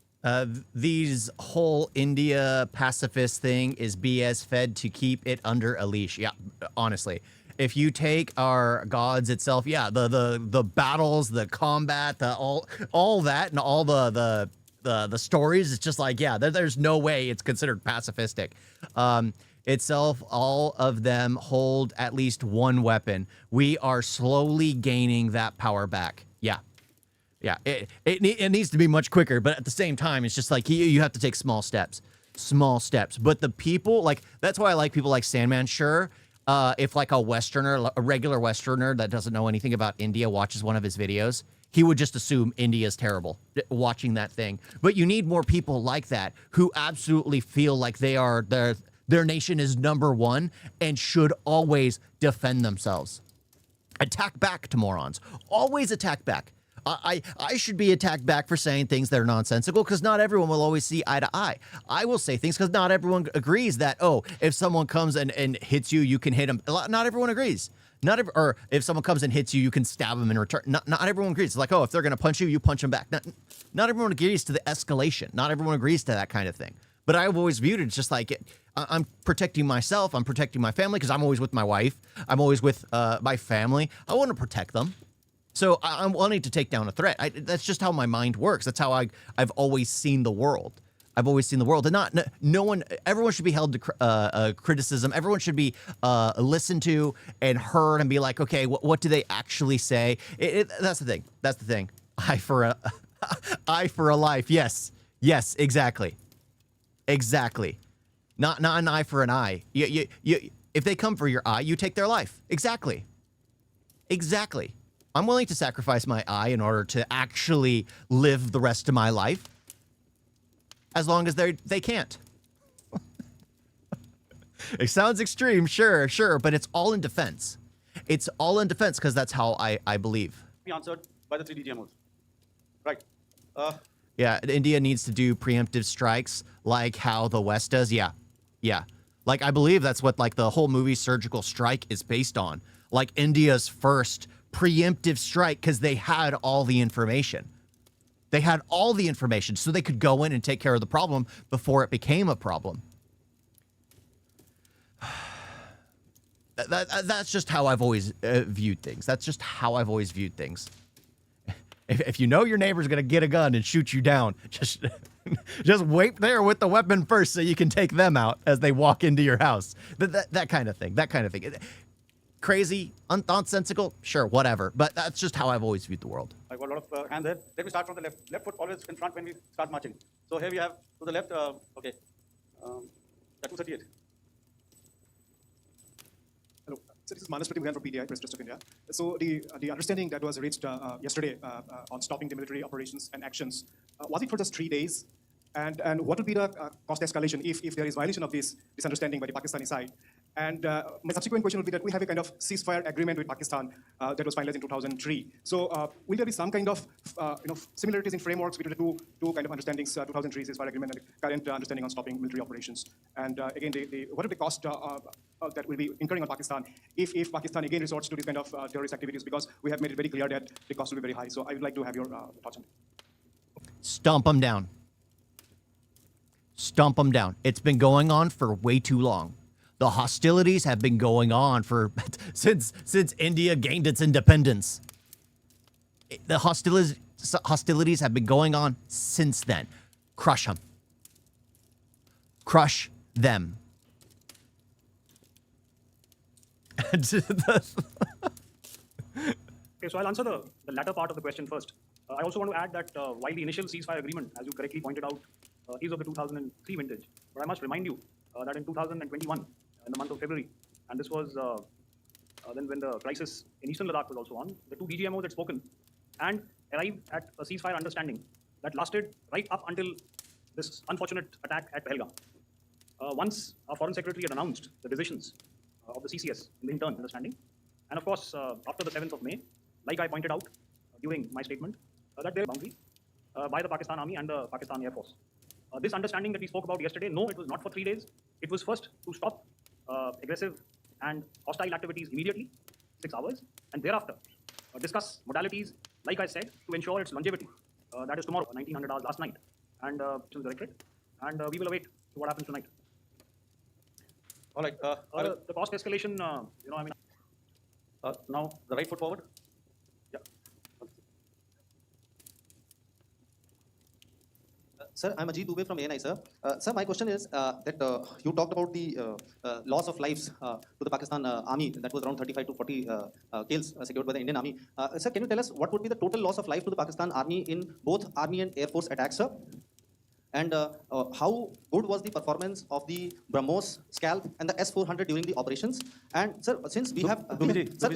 These whole India pacifist thing is BS fed to keep it under a leash. Yeah, honestly. If you take our gods itself, yeah, the battles, the combat, all that, and all the stories, it's just like, yeah, there's no way it's considered pacifistic. Itself, all of them hold at least one weapon. We are slowly gaining that power back. Yeah. Yeah, it needs to be much quicker, but at the same time, it's just like you have to take small steps. small steps. But the people, like, that's why I like people like Sandman. Sure, if like a Westerner, a regular Westerner that doesn't know anything about India watches one of his videos, he would just assume India's terrible watching that thing. But you need more people like that who absolutely feel like they are their nation is number one and should always defend themselves. Attack back to morons. Always attack back. I should be attacked back for saying things that are nonsensical because not everyone will always see eye to eye. I will say things because not everyone agrees that, oh, if someone comes and hits you, you can hit them. Not everyone agrees. Or if someone comes and hits you, you can stab them in return. Not everyone agrees. It's like, oh, if they're going to punch you, you punch them back. Not everyone agrees to the escalation. Not everyone agrees to that kind of thing. But I've always viewed it just like I'm protecting myself. I'm protecting my family because I'm always with my wife. I'm always with my family. I want to protect them. So I'm wanting to take down a threat. That's just how my mind works. That's how I've always seen the world. I've always seen the world, and no one. Everyone should be held to criticism. Everyone should be listened to and heard, and be like, okay, what do they actually say? That's the thing. That's the thing. Eye for a life. Yes, exactly. Not an eye for an eye. You if they come for your eye, you take their life. Exactly. I'm willing to sacrifice my eye in order to actually live the rest of my life. As long as they can't. It sounds extreme, sure, but it's all in defense. It's all in defense because that's how I believe. Be answered by the 3 DGMOs. Right. Yeah, India needs to do preemptive strikes like how the West does. Yeah. Like, I believe that's what, like, the whole movie Surgical Strike is based on. Like, India's first preemptive strike because they had all the information. They had all the information so they could go in and take care of the problem before it became a problem. That's just how I've always viewed things. That's just how I've always viewed things. If you know your neighbor's going to get a gun and shoot you down, just wait there with the weapon first so you can take them out as they walk into your house. That kind of thing. Crazy, nonsensical, sure, whatever. But that's just how I've always viewed the world. I got a lot of hand there. Let me start from the left. Left foot always in front when we start marching. So here we have to the left, okay, 238. Hello. So this is Manas Pratim from PTI, Press Trust of India. So the understanding that was reached yesterday on stopping the military operations and actions, was it for just 3 days? And what would be the cost escalation if there is violation of this understanding by the Pakistani side? And my subsequent question would be that we have a kind of ceasefire agreement with Pakistan that was finalized in 2003. So will there be some kind of similarities in frameworks between the two kind of understandings, 2003 ceasefire agreement and the current understanding on stopping military operations? And again, what are the cost that will be incurring on Pakistan if Pakistan again resorts to these kind of terrorist activities? Because we have made it very clear that the cost will be very high. So I would like to have your thoughts on it. Stomp them down. Stomp them down. It's been going on for way too long. The hostilities have been going on since India gained its independence. The hostilities have been going on since then. Crush them. Crush them. Okay, so I'll answer the latter part of the question first. I also want to add that while the initial ceasefire agreement, as you correctly pointed out, is of the 2003 vintage, but I must remind you that in 2021, in the month of February, and this was then when the crisis in Eastern Ladakh was also on, the 2 DGMOs had spoken and arrived at a ceasefire understanding that lasted right up until this unfortunate attack at Pahalgam. Once our Foreign Secretary had announced the decisions of the CCS in the interim understanding, and of course, after the 7th of May, like I pointed out during my statement, that there is a boundary by the Pakistan Army and the Pakistan Air Force. This understanding that we spoke about yesterday, no, it was not for 3 days. It was first to stop aggressive and hostile activities immediately, 6 hours, and thereafter discuss modalities, like I said, to ensure its longevity. That is tomorrow, 1900 hours last night, and directorate, and we will await what happens tonight. All right. The cost escalation, now the right foot forward. Yeah. Sir, I'm Ajit Dubey from ANI, sir. Sir, my question is that you talked about the loss of lives to the Pakistan army. That was around 35 to 40 kills secured by the Indian army. Sir, can you tell us what would be the total loss of life to the Pakistan army in both army and air force attacks, sir? And how good was the performance of the BrahMos, Scalp, and the S400 during the operations? And sir, since we have, sir,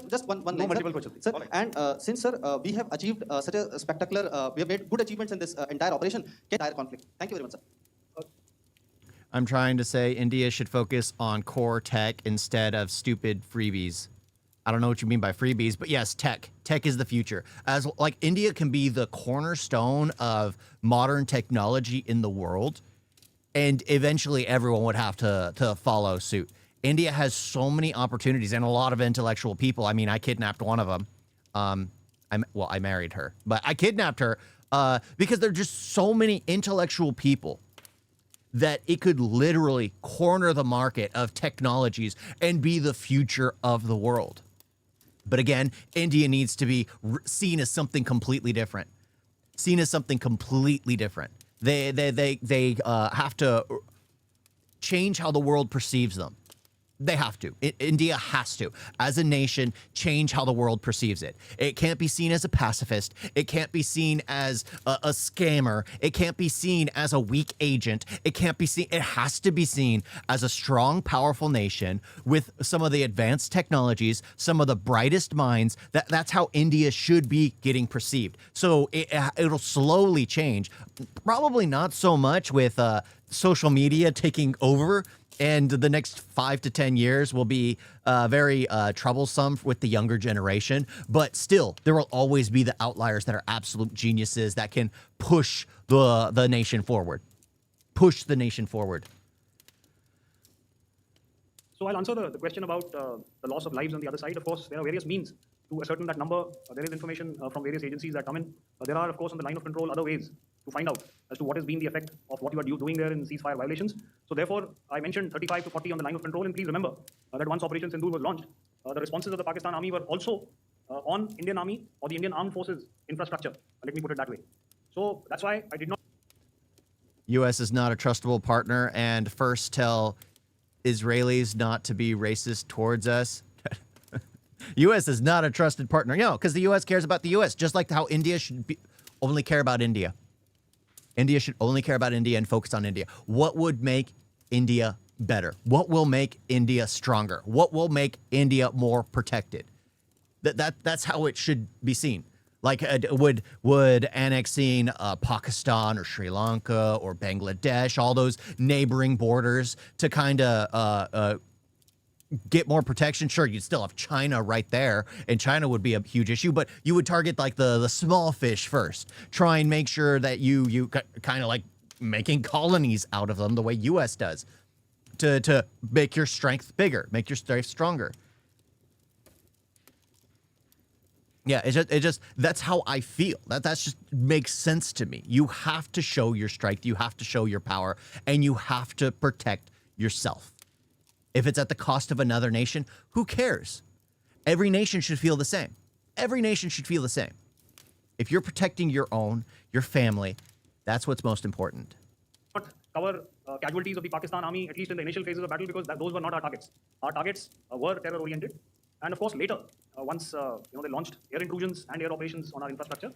just one No line, multiple sir. questions. Sir, All right. and since sir, we have achieved such a spectacular, we have made good achievements in this entire operation, entire conflict. Thank you very much, sir. I'm trying to say India should focus on core tech instead of stupid freebies. I don't know what you mean by freebies, but yes, tech. Tech is the future. As like India can be the cornerstone of modern technology in the world, and eventually everyone would have to follow suit. India has so many opportunities and a lot of intellectual people. I mean, I kidnapped one of them. I married her, but I kidnapped her because there are just so many intellectual people that it could literally corner the market of technologies and be the future of the world. But again, India needs to be seen as something completely different. Seen as something completely different. They have to change how the world perceives them. They have to. India has to, as a nation, change how the world perceives it. It can't be seen as a pacifist. It can't be seen as a scammer. It can't be seen as a weak agent. It can't be seen. It has to be seen as a strong, powerful nation with some of the advanced technologies, some of the brightest minds. That's how India should be getting perceived. So it'll slowly change. Probably not so much with social media taking over. And the next 5 to 10 years will be very troublesome with the younger generation. But still, there will always be the outliers that are absolute geniuses that can push the nation forward. Push the nation forward. So I'll answer the question about the loss of lives on the other side. Of course, there are various means to ascertain that number. There is information from various agencies that come in. There are, of course, on the line of control, other ways to find out as to what has been the effect of what you are doing there in ceasefire violations. So therefore, I mentioned 35 to 40 on the line of control. And please remember that once Operation Sindoor was launched, the responses of the Pakistan Army were also on Indian Army or the Indian Armed Forces infrastructure. Let me put it that way. So that's why I did not. U.S. is not a trustable partner, and first tell Israelis not to be racist towards us. U.S. is not a trusted partner. No, because the U.S. cares about the U.S., just like how India should only care about India. India should only care about India and focus on India. What would make India better? What will make India stronger? What will make India more protected? That's how it should be seen. Like would annexing Pakistan or Sri Lanka or Bangladesh, all those neighboring borders, to kind of get more protection? Sure, you'd still have China right there, and China would be a huge issue, but you would target like the small fish first. Try and make sure that you kind of like making colonies out of them the way U.S. does to make your strength bigger, make your strength stronger. Yeah, it just that's how I feel. That's just makes sense to me. You have to show your strength, you have to show your power, and you have to protect yourself. If it's at the cost of another nation, who cares? Every nation should feel the same. Every nation should feel the same. If you're protecting your own, your family, that's what's most important. Not cover casualties of the Pakistan Army, at least in the initial phases of battle, because those were not our targets. Our targets were terror-oriented. And of course, later, once they launched air intrusions and air operations on our infrastructure,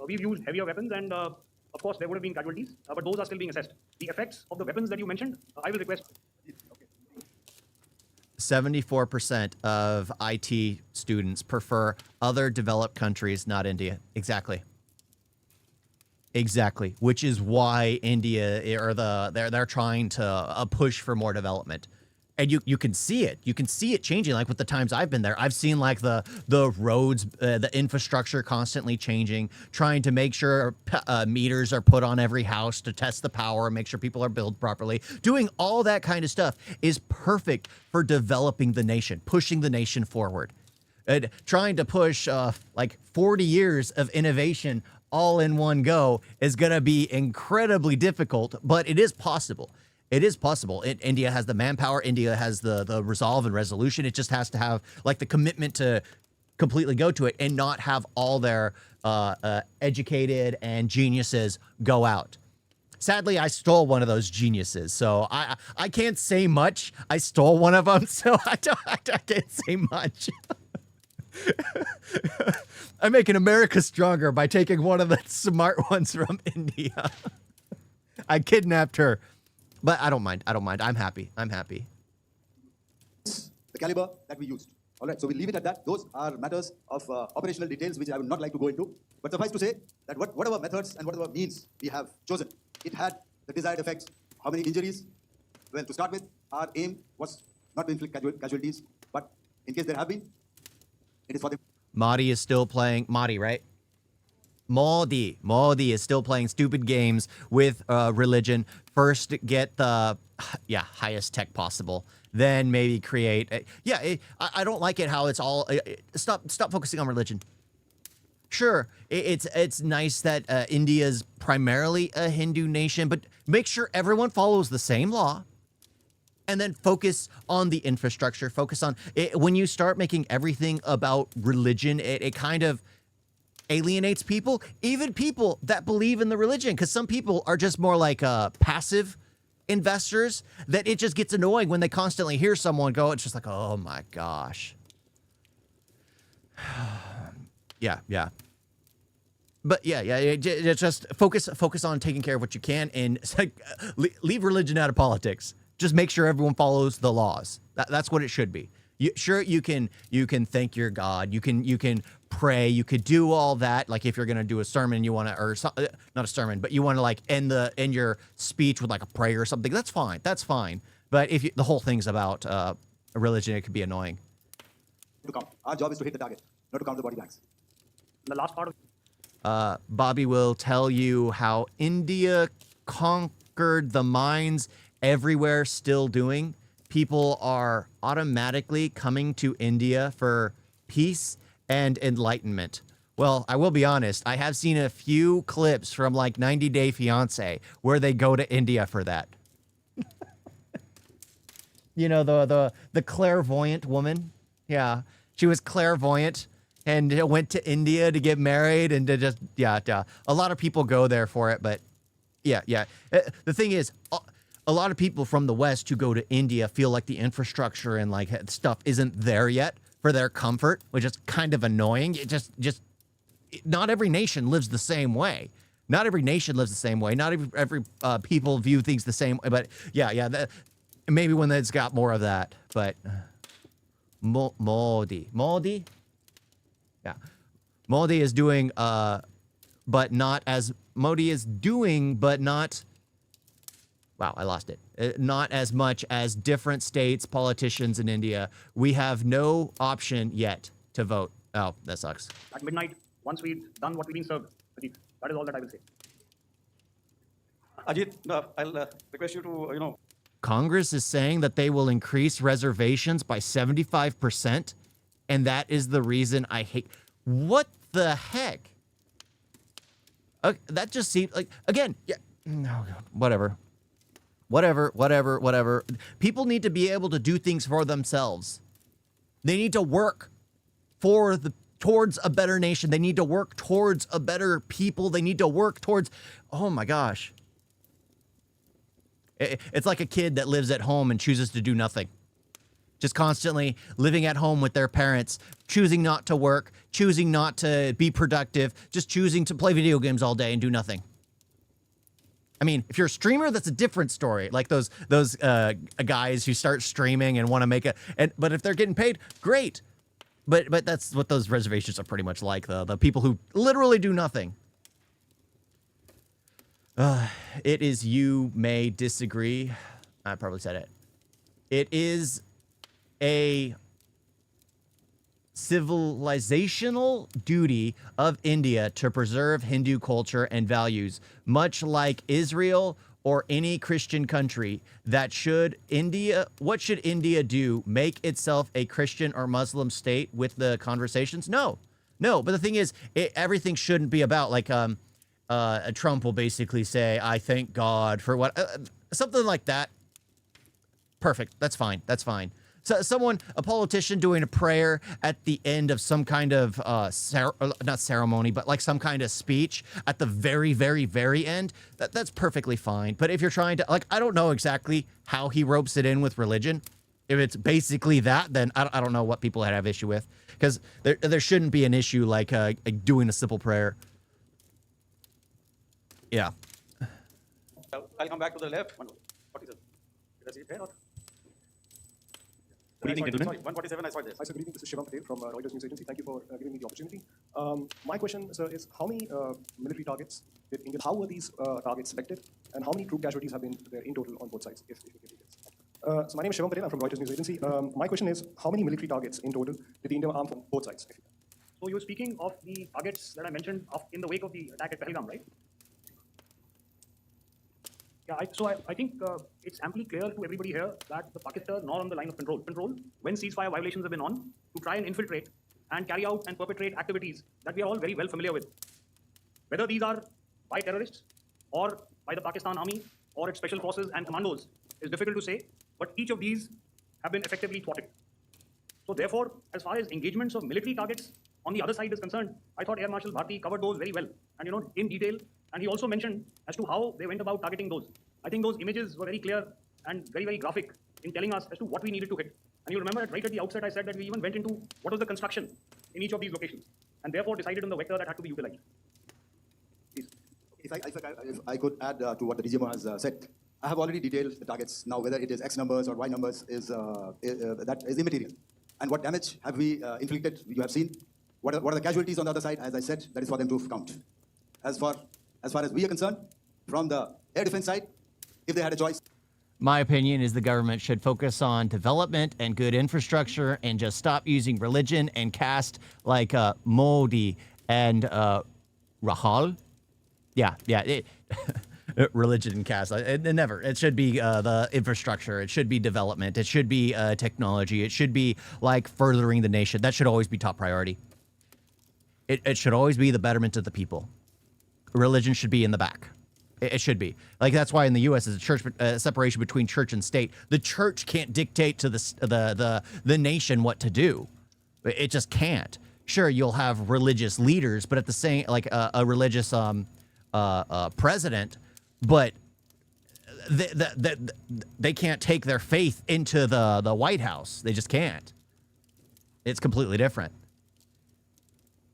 we've used heavier weapons, and of course, there would have been casualties, but those are still being assessed. The effects of the weapons that you mentioned, I will request. 74% of IT students prefer other developed countries, not India. Exactly. Exactly. Which is why India or they're trying to push for more development. And you can see it. You can see it changing. Like with the times I've been there, I've seen like the roads, the infrastructure constantly changing, trying to make sure meters are put on every house to test the power, make sure people are billed properly. Doing all that kind of stuff is perfect for developing the nation, pushing the nation forward. And trying to push like 40 years of innovation all in one go is going to be incredibly difficult, but it is possible. It is possible. India has the manpower. India has the resolve and resolution. It just has to have like the commitment to completely go to it and not have all their educated and geniuses go out. Sadly, I stole one of those geniuses, so I can't say much. I stole one of them, so I can't say much. I'm making America stronger by taking one of the smart ones from India. I kidnapped her. But I don't mind. I don't mind. I'm happy. I'm happy. The caliber that we used. All right, so we leave it at that. Those are matters of operational details which I would not like to go into. But suffice to say that whatever methods and whatever means we have chosen, it had the desired effects. How many injuries? Well, to start with, our aim was not to inflict casualties, but in case there have been, it is for the... Modi is still playing... Modi, right? Modi is still playing stupid games with religion. First, get the highest tech possible. Then maybe create. I don't like it how it's all. Stop focusing on religion. Sure, it's nice that India's primarily a Hindu nation, but make sure everyone follows the same law. And then focus on the infrastructure. Focus on it. When you start making everything about religion, it kind of alienates people, even people that believe in the religion, because some people are just more like passive investors that it just gets annoying when they constantly hear someone go, it's just like, oh my gosh. Yeah. But just focus on taking care of what you can and leave religion out of politics. Just make sure everyone follows the laws. That's what it should be. You can thank your God. You can pray. You could do all that. Like if you're gonna do a sermon, you want to, or not a sermon, but you want to like end your speech with like a prayer or something. That's fine. That's fine. But if the whole thing's about religion, it could be annoying. To count. Our job is to hit the target, not to count the body bags. The last part of Bobby will tell you how India conquered the mines everywhere, still doing. People are automatically coming to India for peace and enlightenment. Well, I will be honest. I have seen a few clips from like 90 Day Fiancé where they go to India for that. You know, the clairvoyant woman. Yeah, she was clairvoyant and went to India to get married and to just, a lot of people go there for it. But yeah. The thing is, a lot of people from the West who go to India feel like the infrastructure and like stuff isn't there yet for their comfort, which is kind of annoying. It just not every nation lives the same way. Not every nation lives the same way. Not every people view things the same way. But maybe when it's got more of that. But Modi, yeah, Modi is doing, but not as Modi is doing, but not. Wow, I lost it. Not as much as different states, politicians in India. We have no option yet to vote. Oh, that sucks. at midnight, once we've done what we've been served. Ajit, that is all that I will say. Ajit, I'll request you to, Congress is saying that they will increase reservations by 75%, and that is the reason I hate. What the heck? That just seems like, again, no, whatever. Whatever. People need to be able to do things for themselves. They need to work towards a better nation. They need to work towards a better people. They need to work towards, oh my gosh. It's like a kid that lives at home and chooses to do nothing. Just constantly living at home with their parents, choosing not to work, choosing not to be productive, just choosing to play video games all day and do nothing. I mean, if you're a streamer, that's a different story. Like those guys who start streaming and want to make but if they're getting paid, great. But that's what those reservations are pretty much like. The people who literally do nothing. It is, you may disagree. I probably said it. It is a civilizational duty of India to preserve Hindu culture and values, much like Israel or any Christian country. What should India do? Make itself a Christian or Muslim state with the conversations? No. But the thing is, everything shouldn't be about like, Trump will basically say, I thank God for what, something like that. Perfect. That's fine. So a politician doing a prayer at the end of some kind of, not ceremony, but like some kind of speech at the very, very, very end, that's perfectly fine. But if you're trying to, like, I don't know exactly how he ropes it in with religion. If it's basically that, then I don't know what people have issue with. Because there shouldn't be an issue like doing a simple prayer. Yeah. I'll come back to the left. 147. Did I see it there or? Good evening, gentlemen. Sorry, 147, I saw it there. Hi, sir. Good evening. This is Shivam Patel from Reuters News Agency. Thank you for giving me the opportunity. My question, sir, is how many military targets did India, how were these targets selected, and how many troop casualties have been there in total on both sides, if you can give details? So my name is Shivam Patel. I'm from Reuters News Agency. My question is, how many military targets in total did the India arm from both sides? If you can? So you're speaking of the targets that I mentioned in the wake of the attack at Pahalgam, right? Yeah, I think it's amply clear to everybody here that the Pakistanis are not on the line of control when ceasefire violations have been on to try and infiltrate and carry out and perpetrate activities that we are all very well familiar with. Whether these are by terrorists or by the Pakistan Army or its special forces and commandos is difficult to say, but each of these have been effectively thwarted. So therefore, as far as engagements of military targets on the other side is concerned, I thought Air Marshal Bharti covered those very well and in detail. And he also mentioned as to how they went about targeting those. I think those images were very clear and very, very graphic in telling us as to what we needed to hit. And you remember that right at the outset, I said that we even went into what was the construction in each of these locations, and therefore decided on the vector that had to be utilized. Please. If I could add to what the DGMO has said, I have already detailed the targets. Now, whether it is X numbers or Y numbers that is immaterial. And what damage have we inflicted? You have seen. What are the casualties on the other side? As I said, that is for them to count. As far as we are concerned, from the air defense side, if they had a choice. My opinion is the government should focus on development and good infrastructure and just stop using religion and caste like Modi and Rahul. Yeah. Religion and caste. Never. It should be the infrastructure. It should be development. It should be technology. It should be like furthering the nation. That should always be top priority. It should always be the betterment of the people. Religion should be in the back. It should be. Like, that's why in the U.S. is a church separation between church and state. The church can't dictate to the nation what to do. It just can't. Sure, you'll have religious leaders, but at the same, like a religious president, but they can't take their faith into the White House. They just can't. It's completely different.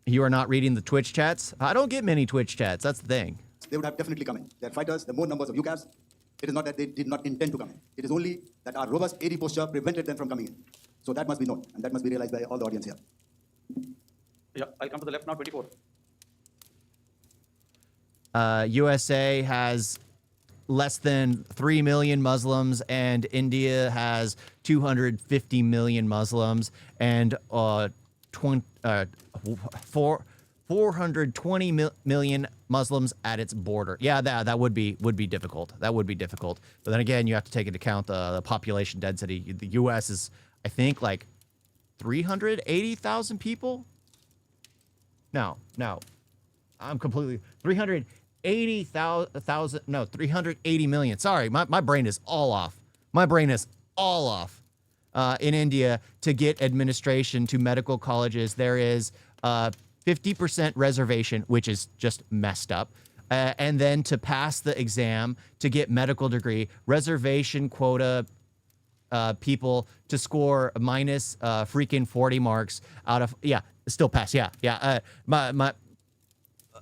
You are not reading the Twitch chats? I don't get many Twitch chats. That's the thing. They would have definitely come in. They're fighters, the more numbers of UCAVs. It is not that they did not intend to come in. It is only that our robust AD posture prevented them from coming in. So that must be known, and that must be realized by all the audience here. Yeah, I'll come to the left now, 24. USA has less than 3 million Muslims, and India has 250 million Muslims, and 420 million Muslims at its border. Yeah, that would be difficult. That would be difficult. But then again, you have to take into account the population density. The U.S. is, I think, like 380,000 people. No, I'm completely 380,000. No, 380 million. Sorry, my brain is all off. My brain is all off. In India, to get administration to medical colleges, there is 50% reservation, which is just messed up. And then to pass the exam to get medical degree, reservation quota people to score minus freaking 40 marks out of, still pass.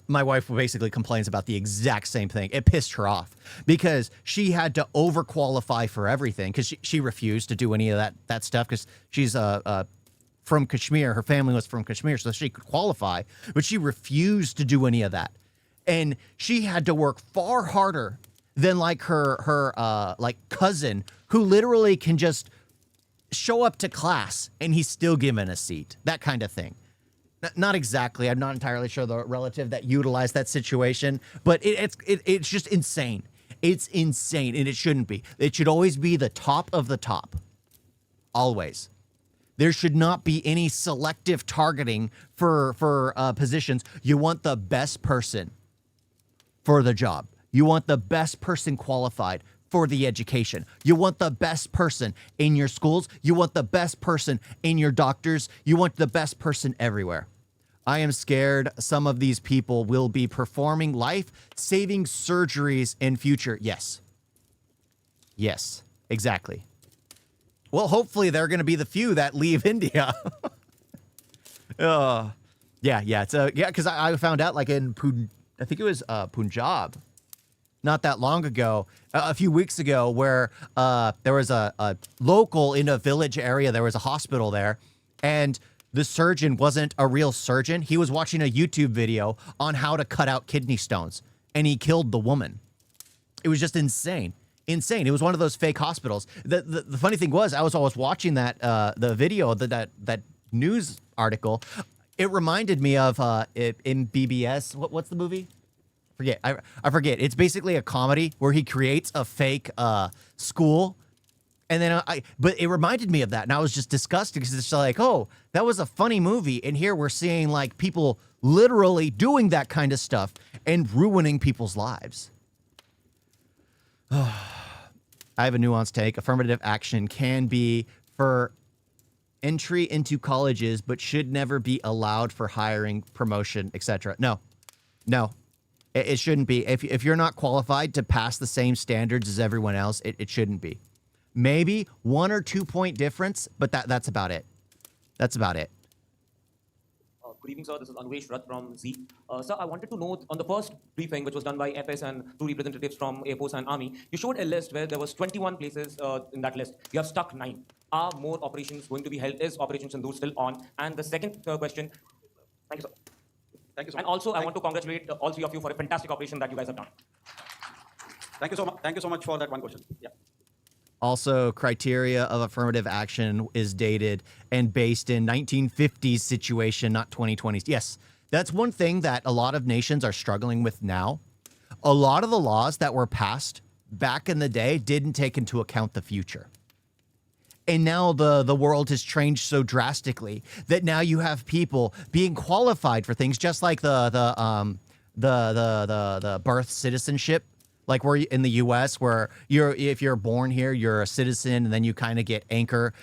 My wife basically complains about the exact same thing. It pissed her off because she had to overqualify for everything because she refused to do any of that stuff because she's from Kashmir. Her family was from Kashmir, so she could qualify, but she refused to do any of that. And she had to work far harder than like her like cousin who literally can just show up to class and he's still given a seat, that kind of thing. Not exactly. I'm not entirely sure the relative that utilized that situation, but it's just insane. It's insane, and it shouldn't be. It should always be the top of the top. Always. There should not be any selective targeting for positions. You want the best person for the job. You want the best person qualified for the education. You want the best person in your schools. You want the best person in your doctors. You want the best person everywhere. I am scared some of these people will be performing life-saving surgeries in future. Yes. Yes, exactly. Well, hopefully they're going to be the few that leave India. Yeah, because I found out like in I think it was Punjab. not that long ago, a few weeks ago, where there was a local in a village area. There was a hospital there, and the surgeon wasn't a real surgeon. He was watching a YouTube video on how to cut out kidney stones, and he killed the woman. It was just insane. Insane. It was one of those fake hospitals. The funny thing was, I was always watching that the video, that news article. It reminded me of in BBS. What's the movie? I forget. It's basically a comedy where he creates a fake school. And then but it reminded me of that, and I was just disgusted because it's like, oh, that was a funny movie, and here we're seeing like people literally doing that kind of stuff and ruining people's lives. I have a nuanced take. Affirmative action can be for entry into colleges, but should never be allowed for hiring, promotion, etc. No, it shouldn't be. If you're not qualified to pass the same standards as everyone else, it shouldn't be. Maybe 1 or 2 point difference, but that's about it. That's about it. Good evening, sir. This is Anvesh Rath from Z. Sir, I wanted to know on the first briefing, which was done by FS and 2 representatives from Air Force and Army, you showed a list where there was 21 places in that list. You have stuck 9. Are more operations going to be held? Is Operation Sindoor still on? And the second question, thank you, sir. Thank you so And much. also, I want to congratulate all 3 of you for a fantastic operation that you guys have done. Thank you so much. Thank you so much for that one question. Yeah. Also, criteria of affirmative action is dated and based in 1950s situation, not 2020s. Yes, that's one thing that a lot of nations are struggling with now. A lot of the laws that were passed back in the day didn't take into account the future. And now the world has changed so drastically that now you have people being qualified for things, just like the birth citizenship. Like we're in the U.S., where if you're born here, you're a citizen, and then you kind of get anchor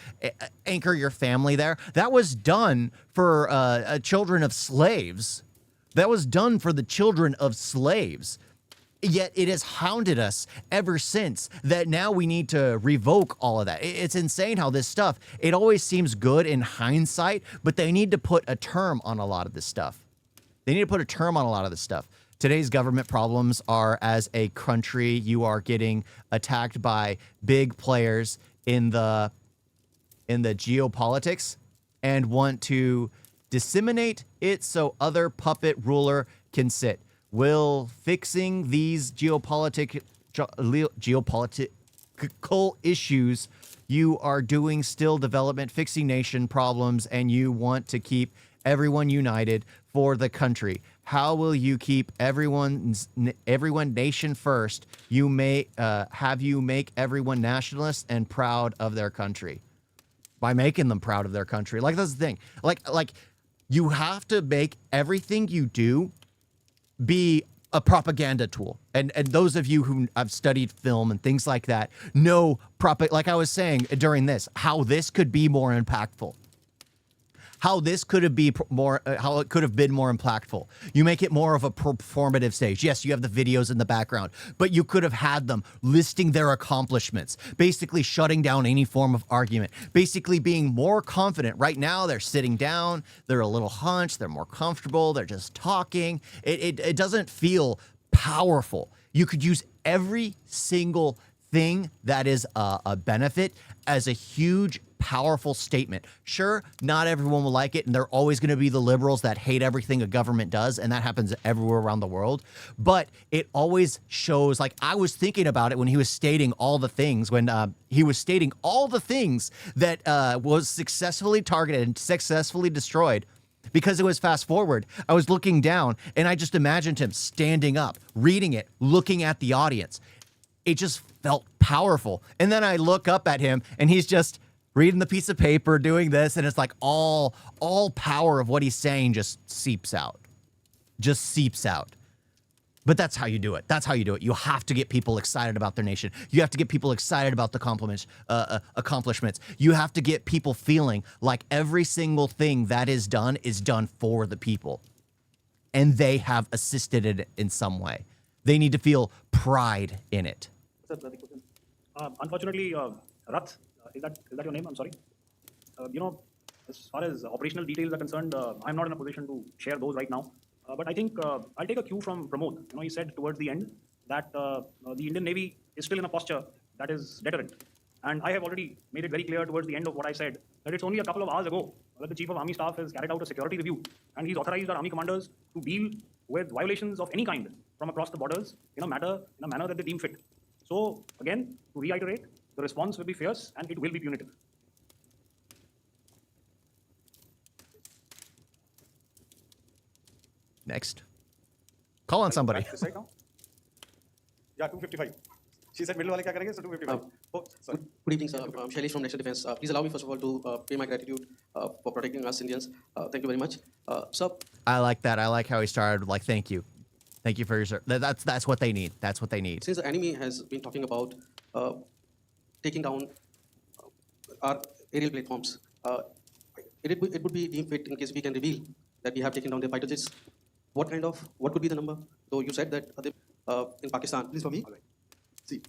your family there. That was done for children of slaves. That was done for the children of slaves. Yet it has hounded us ever since that now we need to revoke all of that. It's insane how this stuff, it always seems good in hindsight, but they need to put a term on a lot of this stuff. They need to put a term on a lot of this stuff. Today's government problems are, as a country, you are getting attacked by big players in the geopolitics and want to disseminate it so other puppet ruler can sit. Will fixing these geopolitical issues, you are doing still development, fixing nation problems, and you want to keep everyone united for the country. How will you keep everyone nation first? You may make everyone nationalist and proud of their country by making them proud of their country. Like, that's the thing. Like you have to make everything you do be a propaganda tool. And those of you who have studied film and things like that know like I was saying during this, how this could be more impactful. How this could have been more impactful. You make it more of a performative stage. Yes, you have the videos in the background, but you could have had them listing their accomplishments, basically shutting down any form of argument, basically being more confident. Right now, they're sitting down, they're a little hunched, they're more comfortable, they're just talking. It doesn't feel powerful. You could use every single thing that is a benefit as a huge, powerful statement. Sure, not everyone will like it, and there are always going to be the liberals that hate everything a government does, and that happens everywhere around the world. But it always shows, like I was thinking about it when he was stating all the things, that was successfully targeted and successfully destroyed. Because it was fast forward, I was looking down, and I just imagined him standing up, reading it, looking at the audience. It just felt powerful. And then I look up at him, and he's just reading the piece of paper, doing this, and it's like all power of what he's saying just seeps out. But that's how you do it. You have to get people excited about their nation. You have to get people excited about the accomplishments. You have to get people feeling like every single thing that is done for the people. And they have assisted it in some way. They need to feel pride in it. Unfortunately, Rath, is that your name? I'm sorry. As far as operational details are concerned, I'm not in a position to share those right now. But I think I'll take a cue from Pramod. He said towards the end that the Indian Navy is still in a posture that is deterrent. And I have already made it very clear towards the end of what I said that it's only a couple of hours ago that the Chief of Army Staff has carried out a security review, and he's authorized our Army commanders to deal with violations of any kind from across the borders in a manner that they deem fit. So again, to reiterate, the response will be fierce and it will be punitive. Next. Call on somebody. This side now? Yeah, 255. She said middle wale kya karenge, so 255. Oh, sorry. Good evening, sir. I'm Shailesh from National Defense. Please allow me, first of all, to pay my gratitude for protecting us Indians. Thank you very much. Sir, I like that. I like how he started like, thank you. Thank you for your service. That's what they need. That's what they need. since the enemy has been talking about taking down our aerial platforms, it would be deemed fit in case we can reveal that we have taken down their fighter jets. What could be the number? Though you said that in Pakistan. Please for me. All right. See,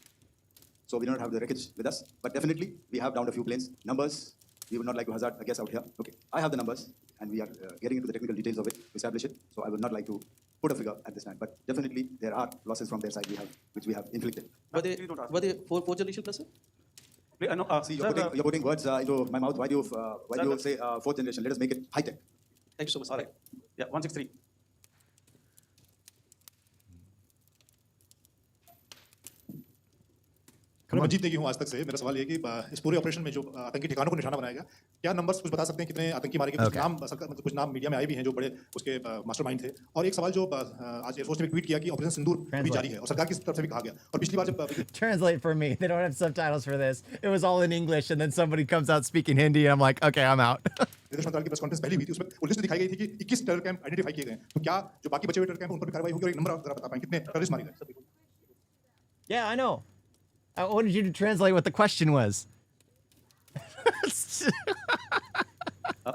so we don't have the wreckage with us, but definitely we have downed a few planes. Numbers, we would not like to hazard a guess out here. Okay, I have the numbers, and we are getting into the technical details of it to establish it. So I would not like to put a figure at this time, but definitely there are losses from their side which we have inflicted. Were they fourth generation plus, sir? No, See, you're putting words into my mouth. Why do you say fourth generation? Let us make it high tech. Thank you so much. all right. Yeah, 163. मैं जीतने की हूँ आज तक से। मेरा सवाल ये कि इस पूरे ऑपरेशन में जो आतंकी ठिकानों को निशाना बनाया गया, क्या नंबर्स कुछ बता सकते हैं कितने आतंकी मारे गए? कुछ नाम मीडिया में आए भी हैं जो बड़े उसके मास्टरमाइंड थे। और एक सवाल जो आज एयरफोर्स ने ट्वीट किया कि ऑपरेशन सिंदूर अभी जारी है और सरकार की तरफ से भी कहा गया। और पिछली बार जब Translate for me. They don't have subtitles for this. It was all in English, and then somebody comes out speaking Hindi, and I'm like, okay, I'm out. विदेश मंत्रालय की प्रेस कॉन्फ्रेंस पहले हुई थी, उसमें वो लिस्ट दिखाई गई थी कि 21 टेरर कैंप आइडेंटिफाई किए गए। तो क्या जो बाकी बचे हुए टेरर कैंप उन पर भी कार्रवाई होगी? और एक नंबर आप जरा बता पाएं कितने टेररिस्ट मारे गए? Yeah, I know. I wanted you to translate what the question was.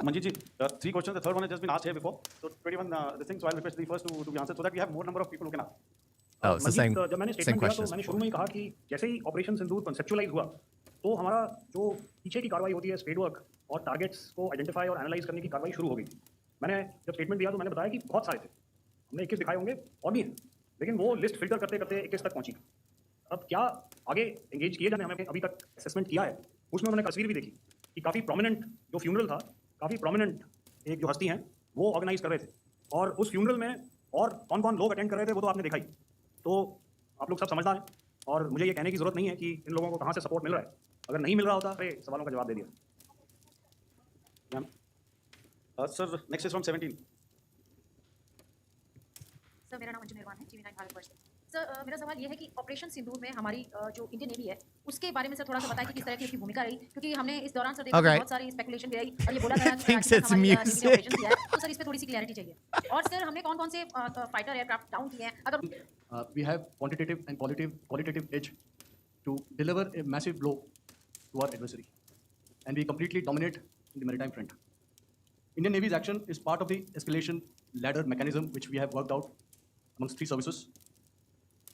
Manjeet ji, 3 questions. The third one has just been asked here before. So 21 the things, so I'll request the first to be answered so that we have more number of people who can ask. Oh, it's the same, जब मैंने same statement दिया question तो as मैंने before. शुरू में ही कहा कि जैसे ही ऑपरेशन सिंदूर कंसेप्चुअलाइज हुआ तो हमारा जो पीछे की कार्रवाई होती है स्पेड वर्क और टारगेट्स को आइडेंटिफाई और एनालाइज करने की कार्रवाई शुरू हो गई। मैंने जब स्टेटमेंट दिया तो मैंने बताया कि बहुत सारे थे, हमने 21 दिखाए होंगे और भी हैं, लेकिन वो लिस्ट फिल्टर करते करते 21 तक पहुंची। अब क्या आगे एंगेज किए जाने हमें अभी तक असेसमेंट किया है, उसमें उन्होंने तस्वीर भी देखी कि काफ़ी प्रोमिनेंट जो फ्यूनरल था, काफ़ी प्रोमिनेंट एक जो हस्ती हैं वो ऑर्गेनाइज कर रहे थे और उस फ्यूनरल में और कौन कौन लोग अटेंड कर रहे थे वो तो आपने देखा ही। तो आप लोग सब समझदार हैं और मुझे ये कहने की जरूरत नहीं है कि इन लोगों को कहाँ से सपोर्ट मिल रहा है। अगर नहीं मिल रहा होता अरे सवालों का जवाब दे दिया। Sir, next is from 17. Sir मेरा नाम अंजू मेहरबान है, TV9 भारतवर्ष से। सर मेरा सवाल ये है कि ऑपरेशन सिंदूर में हमारी जो इंडियन नेवी है उसके बारे में सर थोड़ा सा बताइए कि किस तरह की उसकी भूमिका रही, क्योंकि हमने इस दौरान सर देखा Okay. बहुत सारी स्पेकुलेशन भी आई और ये बोला गया कि Thinks it's हमारी music. नेवी ने ऑपरेशन किया है, तो सर इस पे थोड़ी सी क्लैरिटी चाहिए। और सर हमने कौन-कौन से फाइटर एयरक्राफ्ट डाउन किए हैं अगर We have quantitative and qualitative edge to deliver a massive blow to our adversary, and we completely dominate in the maritime front. Indian Navy's action is part of the escalation ladder mechanism which we have worked out amongst 3 services.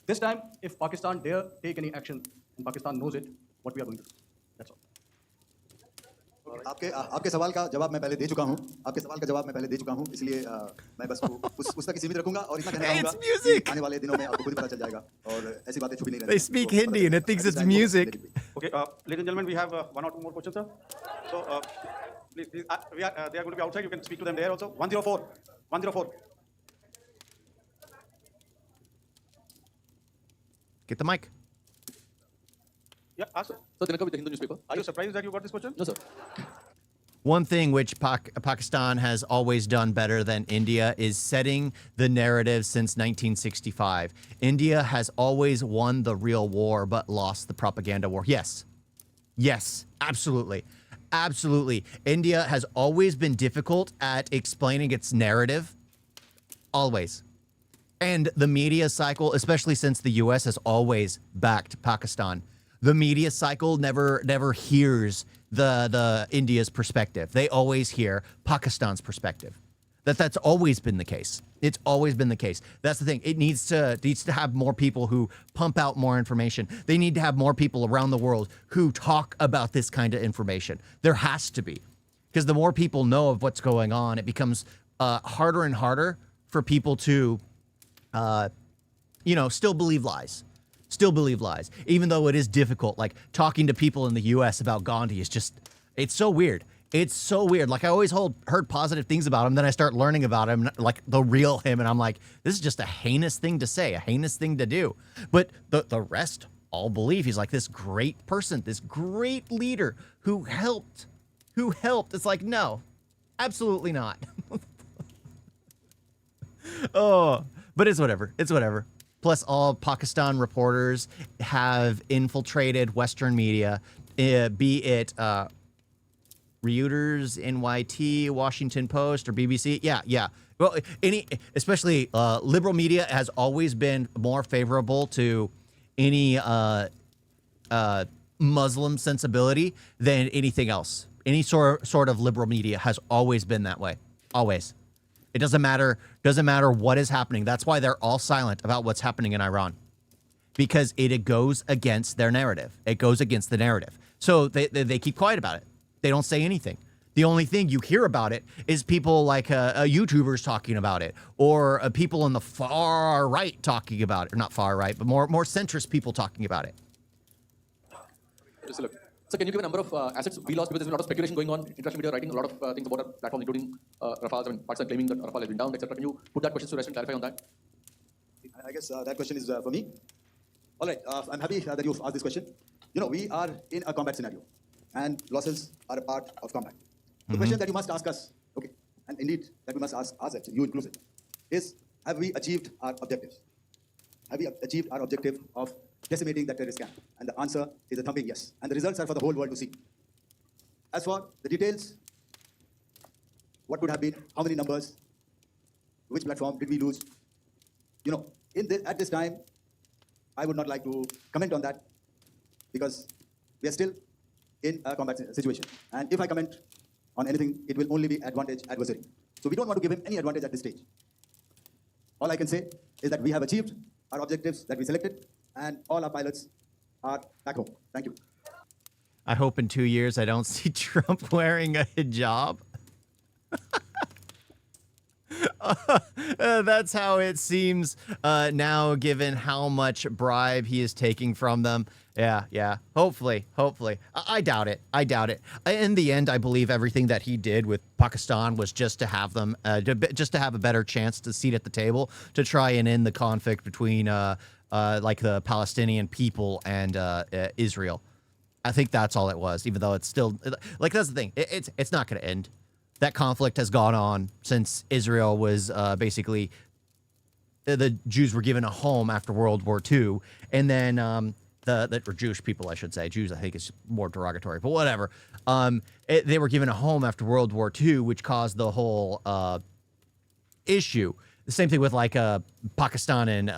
This time, if Pakistan dare take any action, and Pakistan knows it, what we are going to do. That's all. आपके सवाल का जवाब मैं पहले दे चुका हूं। इसलिए मैं बस उस तक ही सीमित रखूंगा और इतना कहना Hey, चाहूंगा it's music. कि आने वाले दिनों में आपको खुद ही पता चल जाएगा और ऐसी बातें छुपी नहीं They रहेंगी। speak तो Hindi and it thinks it's music. Okay, ladies and gentlemen, we have 1 or 2 more questions, sir. So please, they are going to be outside. You can speak to them there also. 104. 104. Get the mic. Yeah, ask. So, Dinakar with the Hindu newspaper. Are you surprised that you got this question? No, sir. One thing which Pakistan has always done better than India is setting the narrative since 1965. India has always won the real war but lost the propaganda war. Yes. Yes, absolutely. Absolutely. India has always been difficult at explaining its narrative. Always. And the media cycle, especially since the US has always backed Pakistan, the media cycle never hears the India's perspective. They always hear Pakistan's perspective. That's always been the case. It's always been the case. That's the thing. It needs to have more people who pump out more information. They need to have more people around the world who talk about this kind of information. There has to be. Because the more people know of what's going on, it becomes harder and harder for people to still believe lies. Still believe lies. Even though it is difficult, like talking to people in the US about Gandhi is just, it's so weird. It's so weird. Like I always heard positive things about him. Then I start learning about him, like the real him. And I'm like, this is just a heinous thing to say, a heinous thing to do. But the rest all believe he's like this great person, this great leader who helped. It's like, no, absolutely not. Oh, but it's whatever. It's whatever. Plus, all Pakistan reporters have infiltrated Western media, be it Reuters, NYT, Washington Post, or BBC. Yeah. Well, especially liberal media has always been more favorable to any Muslim sensibility than anything else. Any sort of liberal media has always been that way. Always. It doesn't matter what is happening. That's why they're all silent about what's happening in Iran. Because it goes against their narrative. It goes against the narrative. So they keep quiet about it. They don't say anything. The only thing you hear about it is people like YouTubers talking about it, or people on the far right talking about it. Or not far right, but more centrist people talking about it. Just look. So can you give a number of assets we lost? Because there's a lot of speculation going on. International media writing a lot of things about our platforms, including Rafale. I mean, Pakistan claiming that Rafale has been down, etc. Can you put that question to rest and clarify on that? I guess that question is for me. All right, I'm happy that you've asked this question. We are in a combat scenario, and losses are a part of combat. The question that you must ask us, okay, and indeed that we must ask us, actually, you inclusive, is have we achieved our objectives? Have we achieved our objective of decimating that terrorist camp? And the answer is a thumping yes. And the results are for the whole world to see. As for the details, what could have been, how many numbers, which platform did we lose? At this time, I would not like to comment on that because we are still in a combat situation. And if I comment on anything, it will only be adversary. So we don't want to give him any advantage at this stage. All I can say is that we have achieved our objectives that we selected, and all our pilots are back home. Thank you. I hope in 2 years I don't see Trump wearing a hijab. That's how it seems now, given how much bribe he is taking from them. Yeah. Hopefully. I doubt it. In the end, I believe everything that he did with Pakistan was just to have them, just to have a better chance to seat at the table to try and end the conflict between like the Palestinian people and Israel. I think that's all it was, even though it's still, like, that's the thing. It's not going to end. That conflict has gone on since Israel was basically, the Jews were given a home after World War II. And then or Jewish people, I should say. Jews, I think, is more derogatory, but whatever. They were given a home after World War II, which caused the whole issue. The same thing with like Pakistan and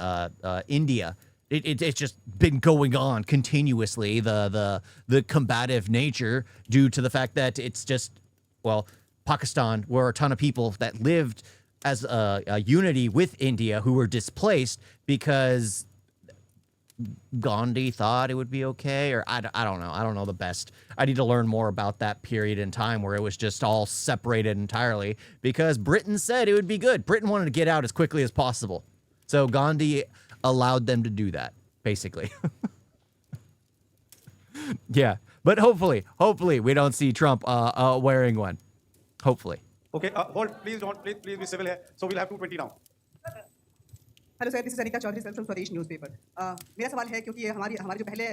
India. It's just been going on continuously, the combative nature, due to the fact that it's just, well, Pakistan were a ton of people that lived as a unity with India who were displaced because Gandhi thought it would be okay, or I don't know. I don't know the best. I need to learn more about that period in time where it was just all separated entirely because Britain said it would be good. Britain wanted to get out as quickly as possible. So Gandhi allowed them to do that, basically. Yeah, but hopefully we don't see Trump wearing one. Hopefully. Okay, hold. Please be civil here. So we'll have 220 now. Hello sir, this is Anika Chaudhary sir from Swadesh newspaper. मेरा सवाल है, क्योंकि हमारे जो पहले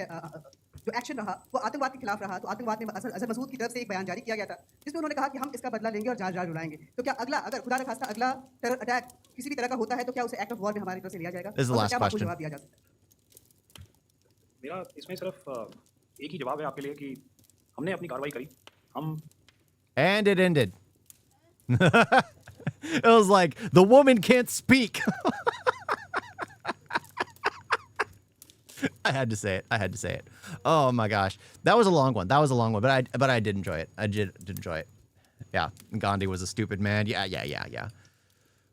जो action रहा वो आतंकवाद के खिलाफ रहा, तो आतंकवाद में अजहर मसूद की तरफ से एक बयान जारी किया गया था जिसमें उन्होंने कहा कि हम इसका बदला लेंगे और जान रुलाएंगे। तो क्या अगर खुदा न खास्ता अगला टेरर अटैक किसी भी तरह का होता है तो क्या उसे एक्ट ऑफ वॉर में हमारी तरफ से लिया जाएगा? क्या आपको जवाब दिया जा सकता है? मेरा इसमें सिर्फ एक ही जवाब है आपके लिए कि हमने अपनी कार्रवाई करी। हम And it ended. It was like the woman can't speak. I had to say it. Oh my gosh, that was a long one. But I did enjoy it. I did enjoy it. Yeah, Gandhi was a stupid man. Yeah.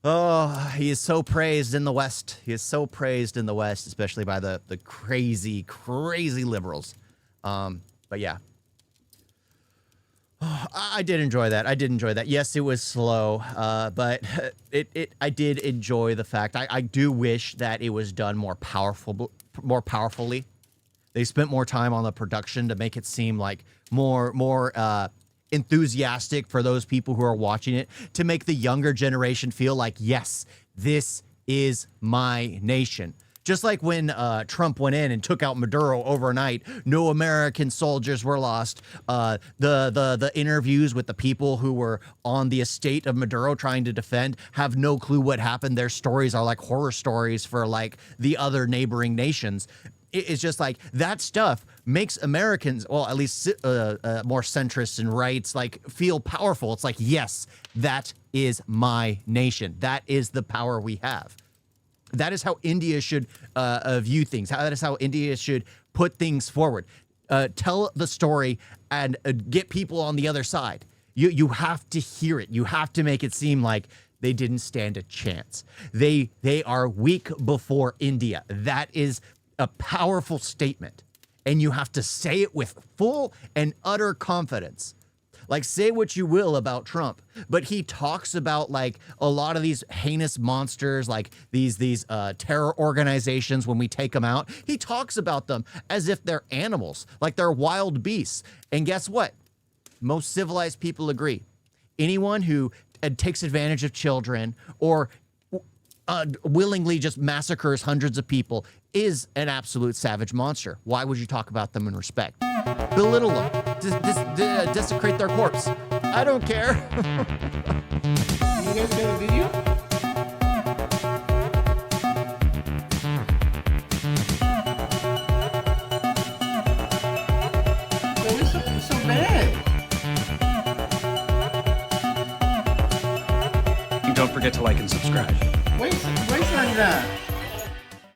Oh, he is so praised in the West. Especially by the crazy liberals. But yeah. I did enjoy that. I did enjoy that. Yes, it was slow, but I did enjoy the fact. I do wish that it was done more powerfully. They spent more time on the production to make it seem like more enthusiastic for those people who are watching it, to make the younger generation feel like, yes, this is my nation. Just like when Trump went in and took out Maduro overnight, no American soldiers were lost. The interviews with the people who were on the estate of Maduro trying to defend have no clue what happened. Their stories are like horror stories for like the other neighboring nations. It's just like that stuff makes Americans, well, at least more centrists and rights, like feel powerful. It's like, yes, that is my nation. That is the power we have. That is how India should view things. That is how India should put things forward. Tell the story and get people on the other side. You have to hear it. You have to make it seem like they didn't stand a chance. They are weak before India. That is a powerful statement. And you have to say it with full and utter confidence. Like, say what you will about Trump, but he talks about like a lot of these heinous monsters, like these terror organizations. When we take them out, he talks about them as if they're animals, like they're wild beasts. And guess what? Most civilized people agree. Anyone who takes advantage of children or willingly just massacres hundreds of people is an absolute savage monster. Why would you talk about them in respect? Belittle them, desecrate their corpse. I don't care. You guys got a video? What's so bad? And don't forget to like and subscribe. Where's Sandra?